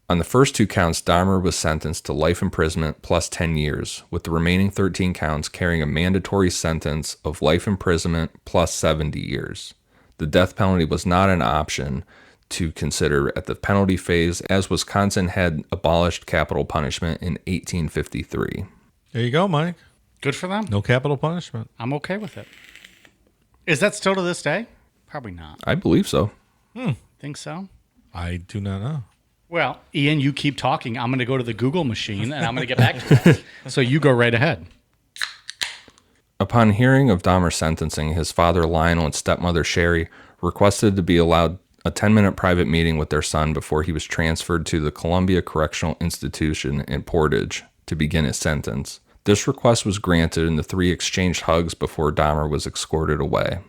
On the first 2 counts, Dahmer was sentenced to life imprisonment plus 10 years, with the remaining 13 counts carrying a mandatory sentence of life imprisonment plus 70 years. The death penalty was not an option to consider at the penalty phase, as Wisconsin had abolished capital punishment in 1853. There you go, Mike. Good for them. No capital punishment. I'm okay with it. Is that still to this day? Probably not. I believe so. Think so? I do not know. Well, Ian, you keep talking. I'm going to go to the Google machine, and I'm going to get back to that. So you go right ahead. Upon hearing of Dahmer's sentencing, his father Lionel and stepmother Sherry requested to be allowed a 10-minute private meeting with their son before he was transferred to the Columbia Correctional Institution in Portage to begin his sentence. This request was granted, and the 3 exchanged hugs before Dahmer was escorted away.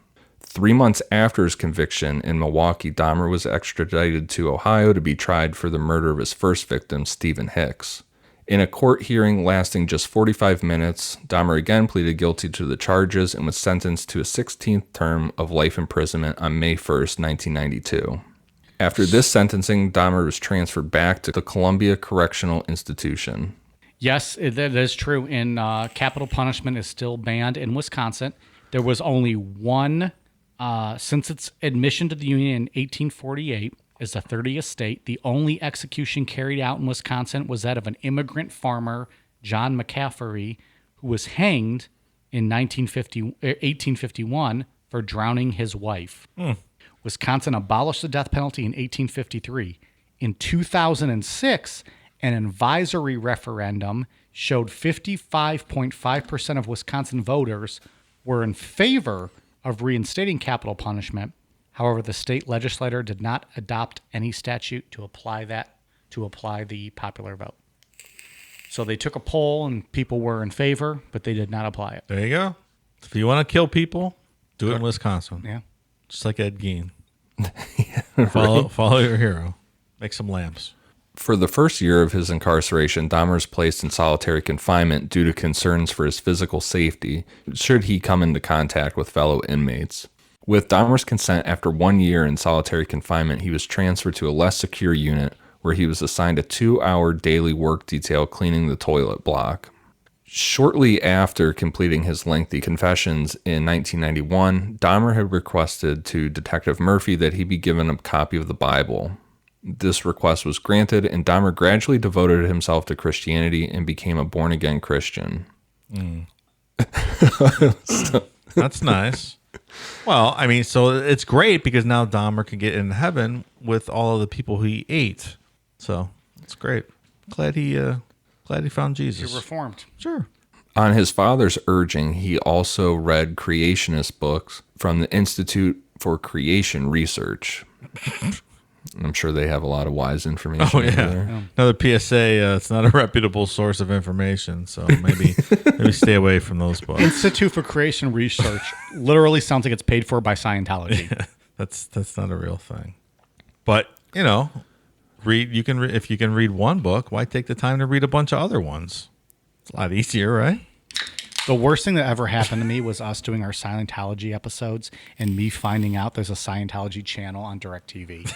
3 months after his conviction in Milwaukee, Dahmer was extradited to Ohio to be tried for the murder of his first victim, Stephen Hicks. In a court hearing lasting just 45 minutes, Dahmer again pleaded guilty to the charges and was sentenced to a 16th term of life imprisonment on May 1st, 1992. After this sentencing, Dahmer was transferred back to the Columbia Correctional Institution. Yes, that is true. And capital punishment is still banned in Wisconsin. There was only one, since its admission to the Union in 1848, is the 30th state. The only execution carried out in Wisconsin was that of an immigrant farmer, John McCaffrey, who was hanged in 1851 for drowning his wife. Wisconsin abolished the death penalty in 1853. In 2006, an advisory referendum showed 55.5% of Wisconsin voters were in favor of reinstating capital punishment. However, the state legislature did not adopt any statute to apply the popular vote. So they took a poll and people were in favor, but they did not apply it. There you go. If you want to kill people, do it in Wisconsin. Yeah. Just like Ed Gein. Follow your hero. Make some lamps. For the first year of his incarceration, Dahmer was placed in solitary confinement due to concerns for his physical safety, should he come into contact with fellow inmates. With Dahmer's consent, after 1 year in solitary confinement, he was transferred to a less secure unit where he was assigned a 2-hour daily work detail cleaning the toilet block. Shortly after completing his lengthy confessions in 1991, Dahmer had requested to Detective Murphy that he be given a copy of the Bible. This request was granted, and Dahmer gradually devoted himself to Christianity and became a born-again Christian. That's nice. Well, I mean, so it's great because now Dahmer can get in heaven with all of the people he ate. So it's great. Glad he found Jesus. You're reformed. Sure. On his father's urging, he also read creationist books from the Institute for Creation Research. I'm sure they have a lot of wise information. Oh, over yeah. there. Another PSA, it's not a reputable source of information, so maybe stay away from those books. Institute for Creation Research literally sounds like it's paid for by Scientology. Yeah, that's not a real thing. But, if you can read one book, why take the time to read a bunch of other ones? It's a lot easier, right? The worst thing that ever happened to me was us doing our Scientology episodes and me finding out there's a Scientology channel on DirecTV.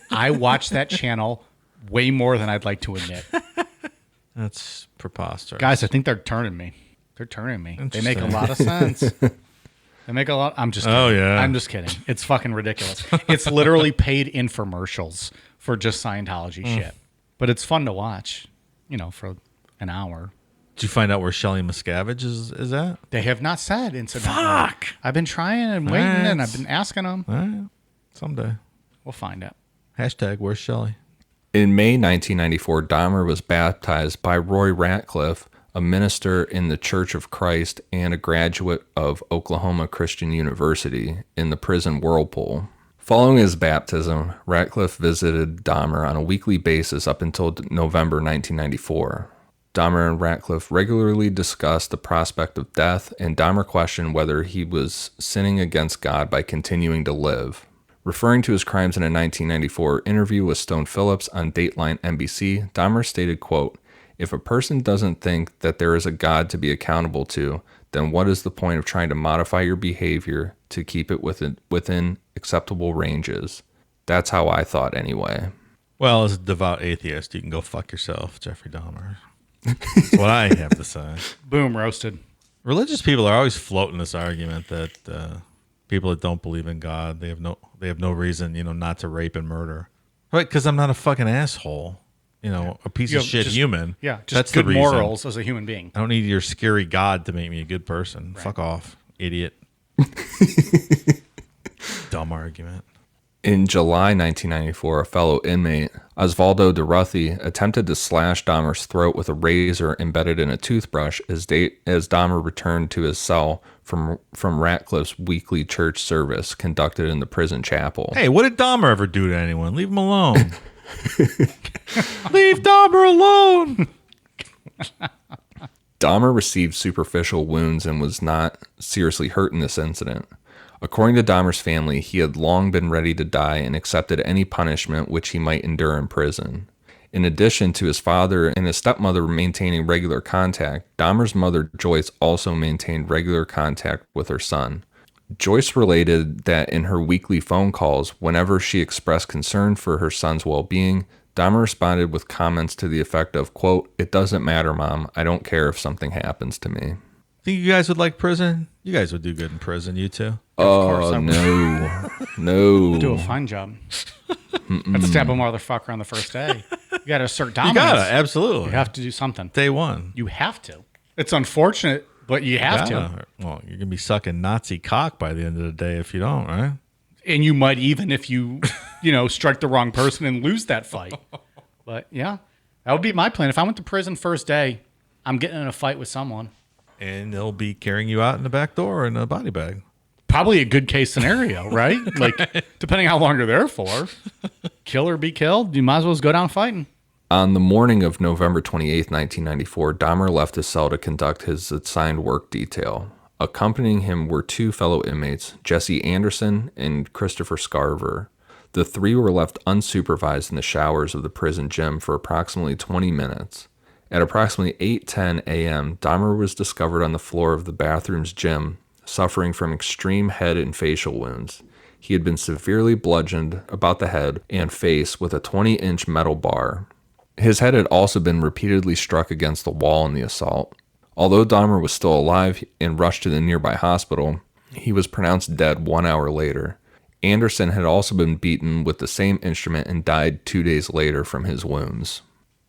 I watched that channel way more than I'd like to admit. That's preposterous. Guys, I think they're turning me. They're turning me. They make a Interesting. lot of sense. They make a lot. I'm just kidding. Oh, yeah. I'm just kidding. It's fucking ridiculous. It's literally paid infomercials for just Scientology shit. But it's fun to watch, for an hour. Did you find out where Shelley Miscavige is at? They have not said incidentally. Fuck! I've been trying and waiting, Right. and I've been asking them. All right. Someday. We'll find out. Hashtag where's Shelley? In May 1994, Dahmer was baptized by Roy Ratcliffe, a minister in the Church of Christ and a graduate of Oklahoma Christian University, in the prison whirlpool. Following his baptism, Ratcliffe visited Dahmer on a weekly basis up until November 1994. Dahmer and Ratcliffe regularly discussed the prospect of death, and Dahmer questioned whether he was sinning against God by continuing to live. Referring to his crimes in a 1994 interview with Stone Phillips on Dateline NBC, Dahmer stated, quote, "If a person doesn't think that there is a God to be accountable to, then what is the point of trying to modify your behavior to keep it within acceptable ranges? That's how I thought anyway." Well, as a devout atheist, you can go fuck yourself, Jeffrey Dahmer. That's what I have to say. Boom, roasted. Religious people are always floating this argument that people that don't believe in God, they have no reason, not to rape and murder. Right? Because I'm not a fucking asshole. A piece You of have shit just- human. Yeah, just That's good the reason. morals as a human being. I don't need your scary God to make me a good person. Fuck off, idiot. Dumb argument. In July 1994, a fellow inmate, Osvaldo Durruti, attempted to slash Dahmer's throat with a razor embedded in a toothbrush as Dahmer returned to his cell from Ratcliffe's weekly church service conducted in the prison chapel. Hey, what did Dahmer ever do to anyone? Leave him alone. Leave Dahmer alone. Dahmer received superficial wounds and was not seriously hurt in this incident. According to Dahmer's family, he had long been ready to die and accepted any punishment which he might endure in prison. In addition to his father and his stepmother maintaining regular contact, Dahmer's mother, Joyce, also maintained regular contact with her son. Joyce related that in her weekly phone calls, whenever she expressed concern for her son's well-being, Dahmer responded with comments to the effect of, quote, "It doesn't matter, Mom. I don't care if something happens to me." Think you guys would like prison? You guys would do good in prison, you two. course I Oh, would. no. Do a fine job. I'd stab a motherfucker on the first day. You got to assert You dominance. gotta, absolutely. You have to do something. Day one. You have to. It's unfortunate, but you have to. Gotta. Well, you're gonna be sucking Nazi cock by the end of the day if you don't, right? And you might even if you, strike the wrong person and lose that fight. But yeah, that would be my plan. If I went to prison first day, I'm getting in a fight with someone. And they'll be carrying you out in the back door in a body bag. Probably a good case scenario, right? Like, depending how long you're there for. Kill or be killed, you might as well just go down fighting. On the morning of November 28, 1994, Dahmer left his cell to conduct his assigned work detail. Accompanying him were two fellow inmates, Jesse Anderson and Christopher Scarver. The three were left unsupervised in the showers of the prison gym for approximately 20 minutes. At approximately 8:10 a.m., Dahmer was discovered on the floor of the bathroom's gym, suffering from extreme head and facial wounds. He had been severely bludgeoned about the head and face with a 20-inch metal bar. His head had also been repeatedly struck against the wall in the assault. Although Dahmer was still alive and rushed to the nearby hospital, he was pronounced dead 1 hour later. Anderson had also been beaten with the same instrument and died 2 days later from his wounds.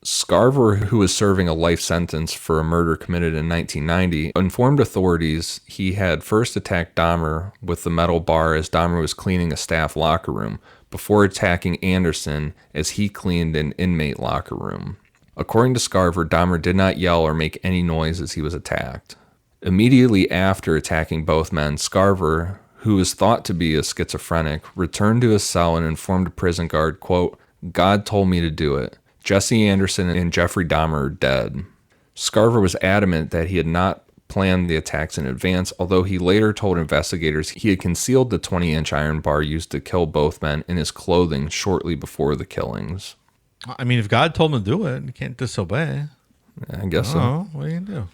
Scarver, who was serving a life sentence for a murder committed in 1990, informed authorities he had first attacked Dahmer with the metal bar as Dahmer was cleaning a staff locker room, before attacking Anderson as he cleaned an inmate locker room. According to Scarver, Dahmer did not yell or make any noise as he was attacked. Immediately after attacking both men, Scarver, who was thought to be a schizophrenic, returned to his cell and informed a prison guard, quote, "God told me to do it. Jesse Anderson and Jeffrey Dahmer are dead." Scarver was adamant that he had not planned the attacks in advance, although he later told investigators he had concealed the 20-inch iron bar used to kill both men in his clothing shortly before the killings. I mean, if God told him to do it, you can't disobey. I guess so. Oh, what are you going to do?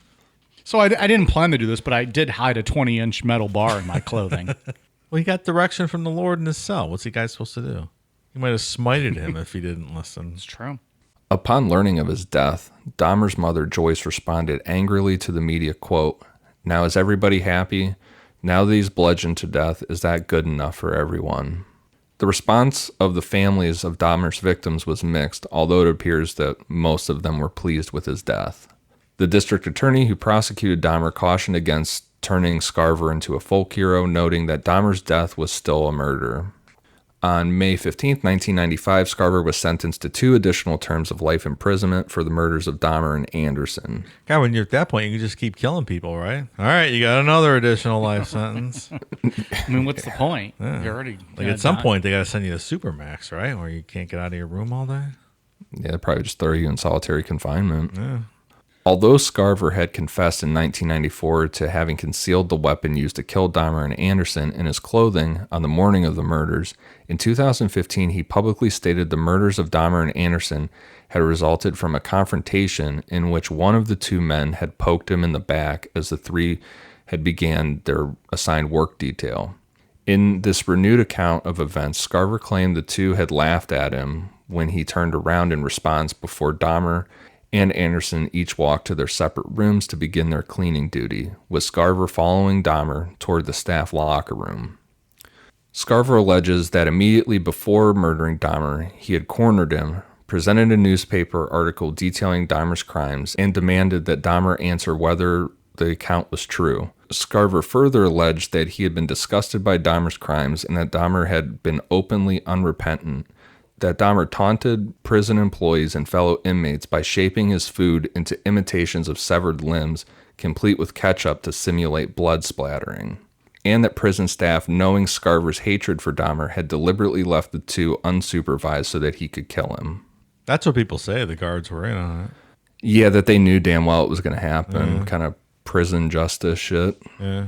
So I didn't plan to do this, but I did hide a 20-inch metal bar in my clothing. Well, he got direction from the Lord in his cell. What's the guy supposed to do? He might have smited him if he didn't listen. It's true. Upon learning of his death, Dahmer's mother, Joyce, responded angrily to the media, quote, "Now is everybody happy? Now that he's bludgeoned to death, is that good enough for everyone?" The response of the families of Dahmer's victims was mixed, although it appears that most of them were pleased with his death. The district attorney who prosecuted Dahmer cautioned against turning Scarver into a folk hero, noting that Dahmer's death was still a murder. On May 15, 1995, Scarver was sentenced to 2 additional terms of life imprisonment for the murders of Dahmer and Anderson. God, when you're at that point, you can just keep killing people, right? All right, you got another additional life sentence. I mean, what's the point? Yeah. You're already Like at some point, they got to send you to Supermax, right? Where you can't get out of your room all day. Yeah, they'd probably just throw you in solitary confinement. Yeah. Although Scarver had confessed in 1994 to having concealed the weapon used to kill Dahmer and Anderson in his clothing on the morning of the murders, in 2015 he publicly stated the murders of Dahmer and Anderson had resulted from a confrontation in which one of the 2 men had poked him in the back as the 3 had began their assigned work detail. In this renewed account of events, Scarver claimed the 2 had laughed at him when he turned around in response before Dahmer and Anderson each walked to their separate rooms to begin their cleaning duty, with Scarver following Dahmer toward the staff locker room. Scarver alleges that immediately before murdering Dahmer, he had cornered him, presented a newspaper article detailing Dahmer's crimes, and demanded that Dahmer answer whether the account was true. Scarver further alleged that he had been disgusted by Dahmer's crimes and that Dahmer had been openly unrepentant, that Dahmer taunted prison employees and fellow inmates by shaping his food into imitations of severed limbs, complete with ketchup to simulate blood splattering, and that prison staff, knowing Scarver's hatred for Dahmer, had deliberately left the 2 unsupervised so that he could kill him. That's what people say. The guards were in on it. Yeah, that they knew damn well it was going to happen. Kind of prison justice shit. Yeah.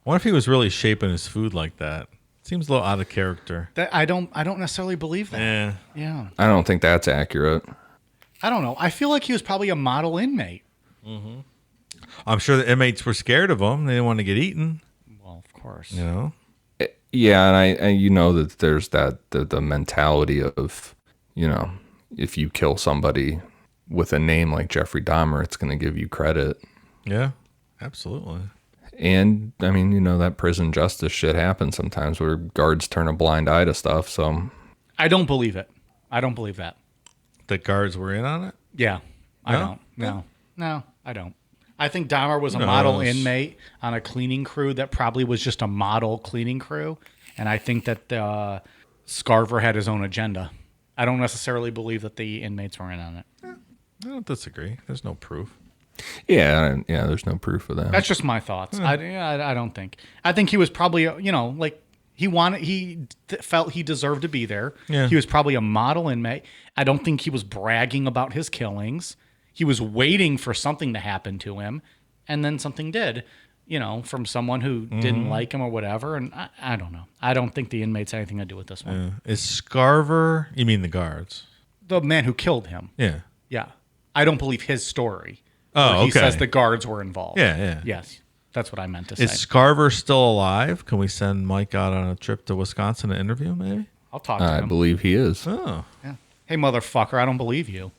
What if he was really shaping his food like that? Seems a little out of character. I don't necessarily believe that. Yeah. Yeah. I don't think that's accurate. I don't know. I feel like he was probably a model inmate. Mm-hmm. I'm sure the inmates were scared of him. They didn't want to get eaten. Well, of course. You know? Yeah, and you know that there's that the mentality of, you know, if you kill somebody with a name like Jeffrey Dahmer, it's going to give you credit. Yeah, absolutely. And, I mean, you know, that prison justice shit happens sometimes where guards turn a blind eye to stuff, so. I don't believe it. I don't believe that. The guards were in on it? Yeah. I No? don't. No, I don't. I think Dahmer was a model inmate on a cleaning crew that probably was just a model cleaning crew. And I think that Scarver had his own agenda. I don't necessarily believe that the inmates were in on it. I don't disagree. There's no proof. Yeah, there's no proof of that. That's just my thoughts. I don't think. I think he was probably, like he felt he deserved to be there. Yeah. He was probably a model inmate. I don't think he was bragging about his killings. He was waiting for something to happen to him, and then something did, from someone who didn't like him or whatever. And I don't know. I don't think the inmates had anything to do with this one. Is Scarver, you mean the guards? The man who killed him. Yeah. Yeah. I don't believe his story. Oh, where he okay. says the guards were involved. Yeah. Yes. That's what I meant to say. Is Scarver still alive? Can we send Mike out on a trip to Wisconsin to interview maybe? I'll talk to I him. believe he is. Oh. Yeah. Hey, motherfucker, I don't believe you.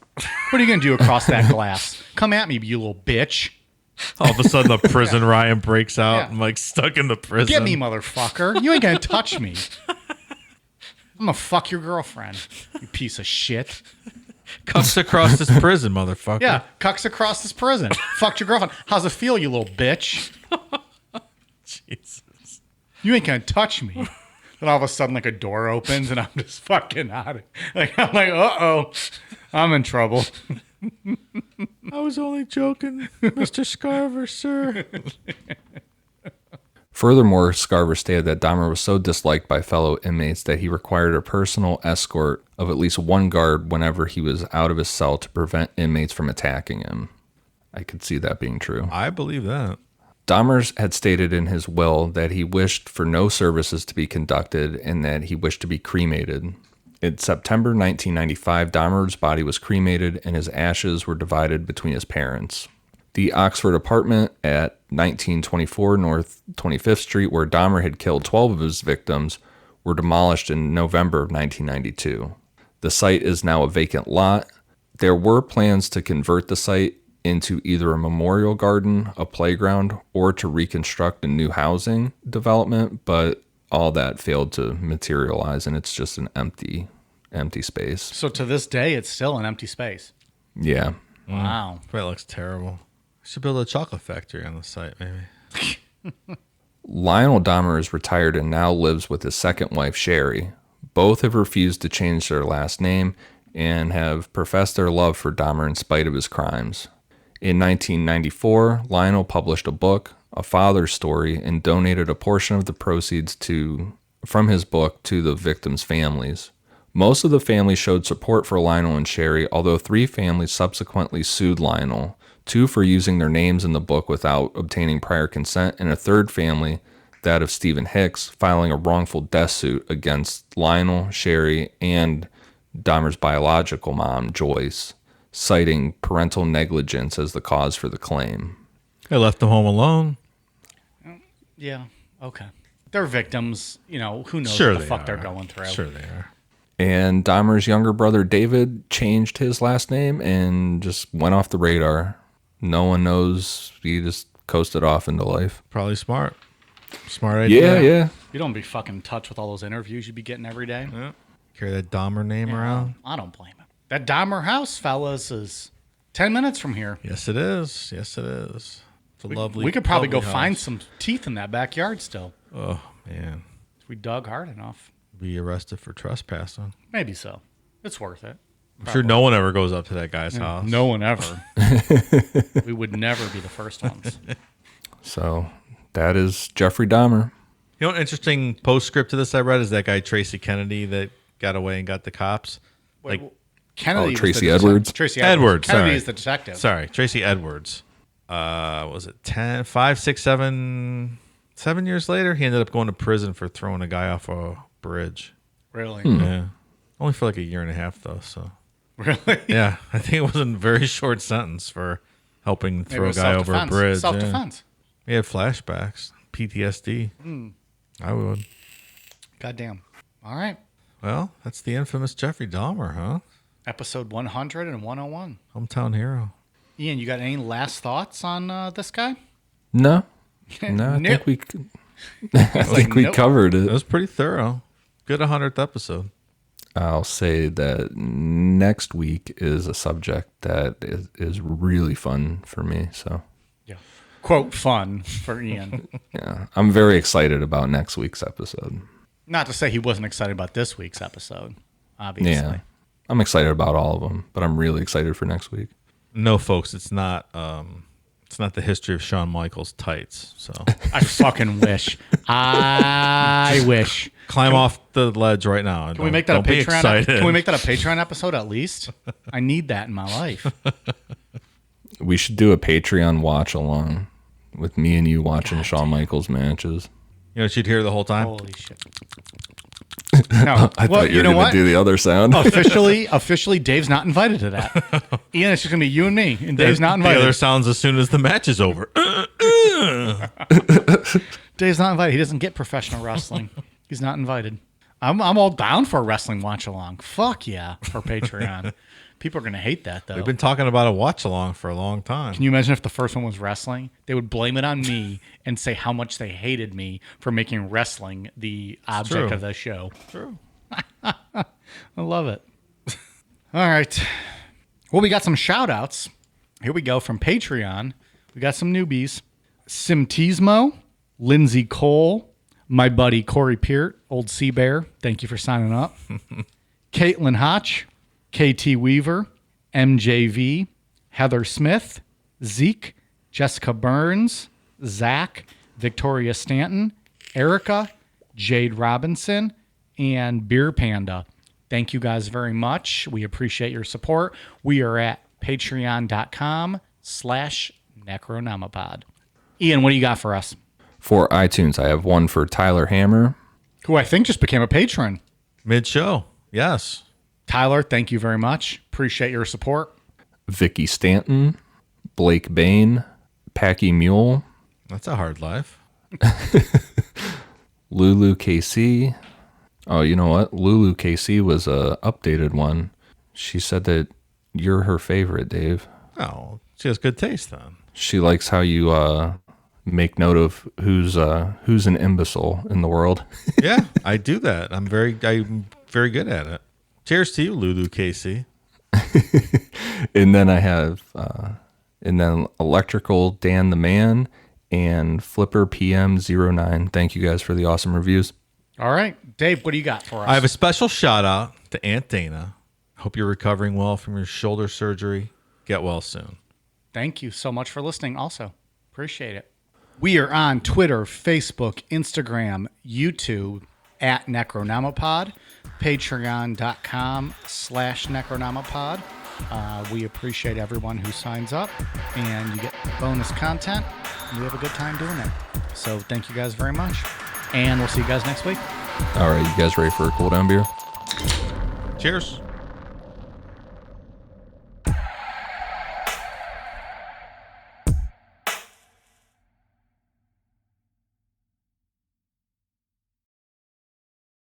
What are you going to do across that glass? Come at me, you little bitch. All of a sudden the prison riot breaks out Yeah. and Mike's stuck in the prison. Get me, motherfucker. You ain't going to touch me. I'm going to fuck your girlfriend, you piece of shit. Cuffs across this prison, motherfucker. Yeah, cucks across this prison. Fucked your girlfriend. How's it feel, you little bitch? Jesus. You ain't gonna touch me. Then all of a sudden, like a door opens and I'm just fucking out. I'm like, uh-oh, I'm in trouble. I was only joking, Mr. Scarver, sir. Furthermore, Scarver stated that Dahmer was so disliked by fellow inmates that he required a personal escort of at least one guard whenever he was out of his cell to prevent inmates from attacking him. I could see that being true. I believe that. Dahmer had stated in his will that he wished for no services to be conducted and that he wished to be cremated. In September 1995, Dahmer's body was cremated and his ashes were divided between his parents. The Oxford apartment at 1924 North 25th Street, where Dahmer had killed 12 of his victims, were demolished in November of 1992. The site is now a vacant lot. There were plans to convert the site into either a memorial garden, a playground, or to reconstruct a new housing development, but all that failed to materialize, and it's just an empty space. So to this day, it's still an empty space. Yeah. Wow. That looks terrible. Should build a chocolate factory on the site, maybe. Lionel Dahmer is retired and now lives with his second wife, Sherry. Both have refused to change their last name and have professed their love for Dahmer in spite of his crimes. In 1994, Lionel published a book, A Father's Story, and donated a portion of the proceeds from his book to the victims' families. Most of the families showed support for Lionel and Sherry, although 3 families subsequently sued Lionel, 2 for using their names in the book without obtaining prior consent, and a third family, that of Stephen Hicks, filing a wrongful death suit against Lionel, Sherry, and Dahmer's biological mom, Joyce, citing parental negligence as the cause for the claim. They left them home alone. Yeah. Okay. They're victims. You know, who knows Sure what the they fuck are. they're going through. Sure they are. And Dahmer's younger brother, David, changed his last name and just went off the radar. No one knows. He just coasted off into life. Probably smart. Smart idea. Yeah. You don't be fucking in touch with all those interviews you be getting every day. Yeah. Carry that Dahmer name around. I don't blame him. That Dahmer house, fellas, is 10 minutes from here. Yes, it is. Yes, it is. It's a lovely. We could probably go lovely find house. some teeth in that backyard still. Oh man, If we dug hard enough. be arrested for trespassing. Maybe so. It's worth it. I'm sure no one ever goes up to that guy's house. No one ever. We would never be the first ones. So that is Jeffrey Dahmer. You know, an interesting postscript to this I read is that guy Tracy Kennedy that got away and got the cops. Like Kennedy. was Tracy the Edwards? Tracy Edwards. Kennedy Sorry. is the detective. Sorry, Tracy Edwards. Was it 10, 5, 6, 7 years later? He ended up going to prison for throwing a guy off a bridge. Really? Yeah. Only for like a year and a half, though. So Really? yeah, I think it was a very short sentence for helping Maybe it throw a was guy over a self-defense. bridge. Self-defense. Yeah. He had flashbacks, PTSD. I would. Goddamn. All right. Well, that's the infamous Jeffrey Dahmer, huh? Episode 100 and 101. Hometown hero. Ian, you got any last thoughts on this guy? No, I Nope. think we nope. covered That it. was pretty thorough. Good 100th episode. I'll say that next week is a subject that is really fun for me. So Yeah. Quote, fun for Ian. yeah, I'm very excited about next week's episode. Not to say he wasn't excited about this week's episode, obviously. Yeah, I'm excited about all of them, but I'm really excited for next week. No, folks, it's not the history of Shawn Michaels tights. So I fucking wish. I wish. climb off the ledge right now. Can we make that a Don't be Patreon? excited. Can we make that a Patreon episode at least? I need that in my life. We should do a Patreon watch along with me and you watching Shawn Michaels matches. You know what you'd hear the whole time? Holy shit. No, I thought you were going to do the other sound. Officially, Dave's not invited to that. Ian, it's just gonna be you and me, and Dave's not The invited. other sounds as soon as the match is over. Dave's not invited. He doesn't get professional wrestling. He's not invited. I'm all down for a wrestling watch along. Fuck yeah, for Patreon. People are gonna hate that though. We've been talking about a watch along for a long time. Can you imagine if the first one was wrestling? They would blame it on me and say how much they hated me for making wrestling the object true. of the show. True. I love it. All right. Well, we got some shout outs. Here we go from Patreon. We got some newbies. Simtismo, Lindsay Cole, my buddy Corey Peart, Old Sea Bear. Thank you for signing up. Caitlin Hotch, KT Weaver, MJV, Heather Smith, Zeke, Jessica Burns, Zach, Victoria Stanton, Erica, Jade Robinson, and Beer Panda. Thank you guys very much. We appreciate your support. We are at patreon.com/Necronomipod. Ian, what do you got for us? For iTunes, I have one for Tyler Hammer. Who I think just became a patron. Mid-show. Yes. Tyler, thank you very much. Appreciate your support. Vicky Stanton, Blake Bain, Packy Mule, That's a hard life. Lulu KC. Oh, you know what? Lulu KC was a updated one. She said that you're her favorite, Dave. Oh, she has good taste then. She likes how you make note of who's an imbecile in the world. Yeah, I do that. I'm very good at it. Cheers to you, Lulu Casey. And then I have Electrical Dan the Man and Flipper PM09. Thank you guys for the awesome reviews. All right. Dave, what do you got for us? I have a special shout out to Aunt Dana. Hope you're recovering well from your shoulder surgery. Get well soon. Thank you so much for listening also. Appreciate it. We are on Twitter, Facebook, Instagram, YouTube at Necronomipod, patreon.com/Necronomipod. We appreciate everyone who signs up, and you get bonus content. And we have a good time doing it. So thank you guys very much, and we'll see you guys next week. All right, you guys ready for a cool down beer? Cheers.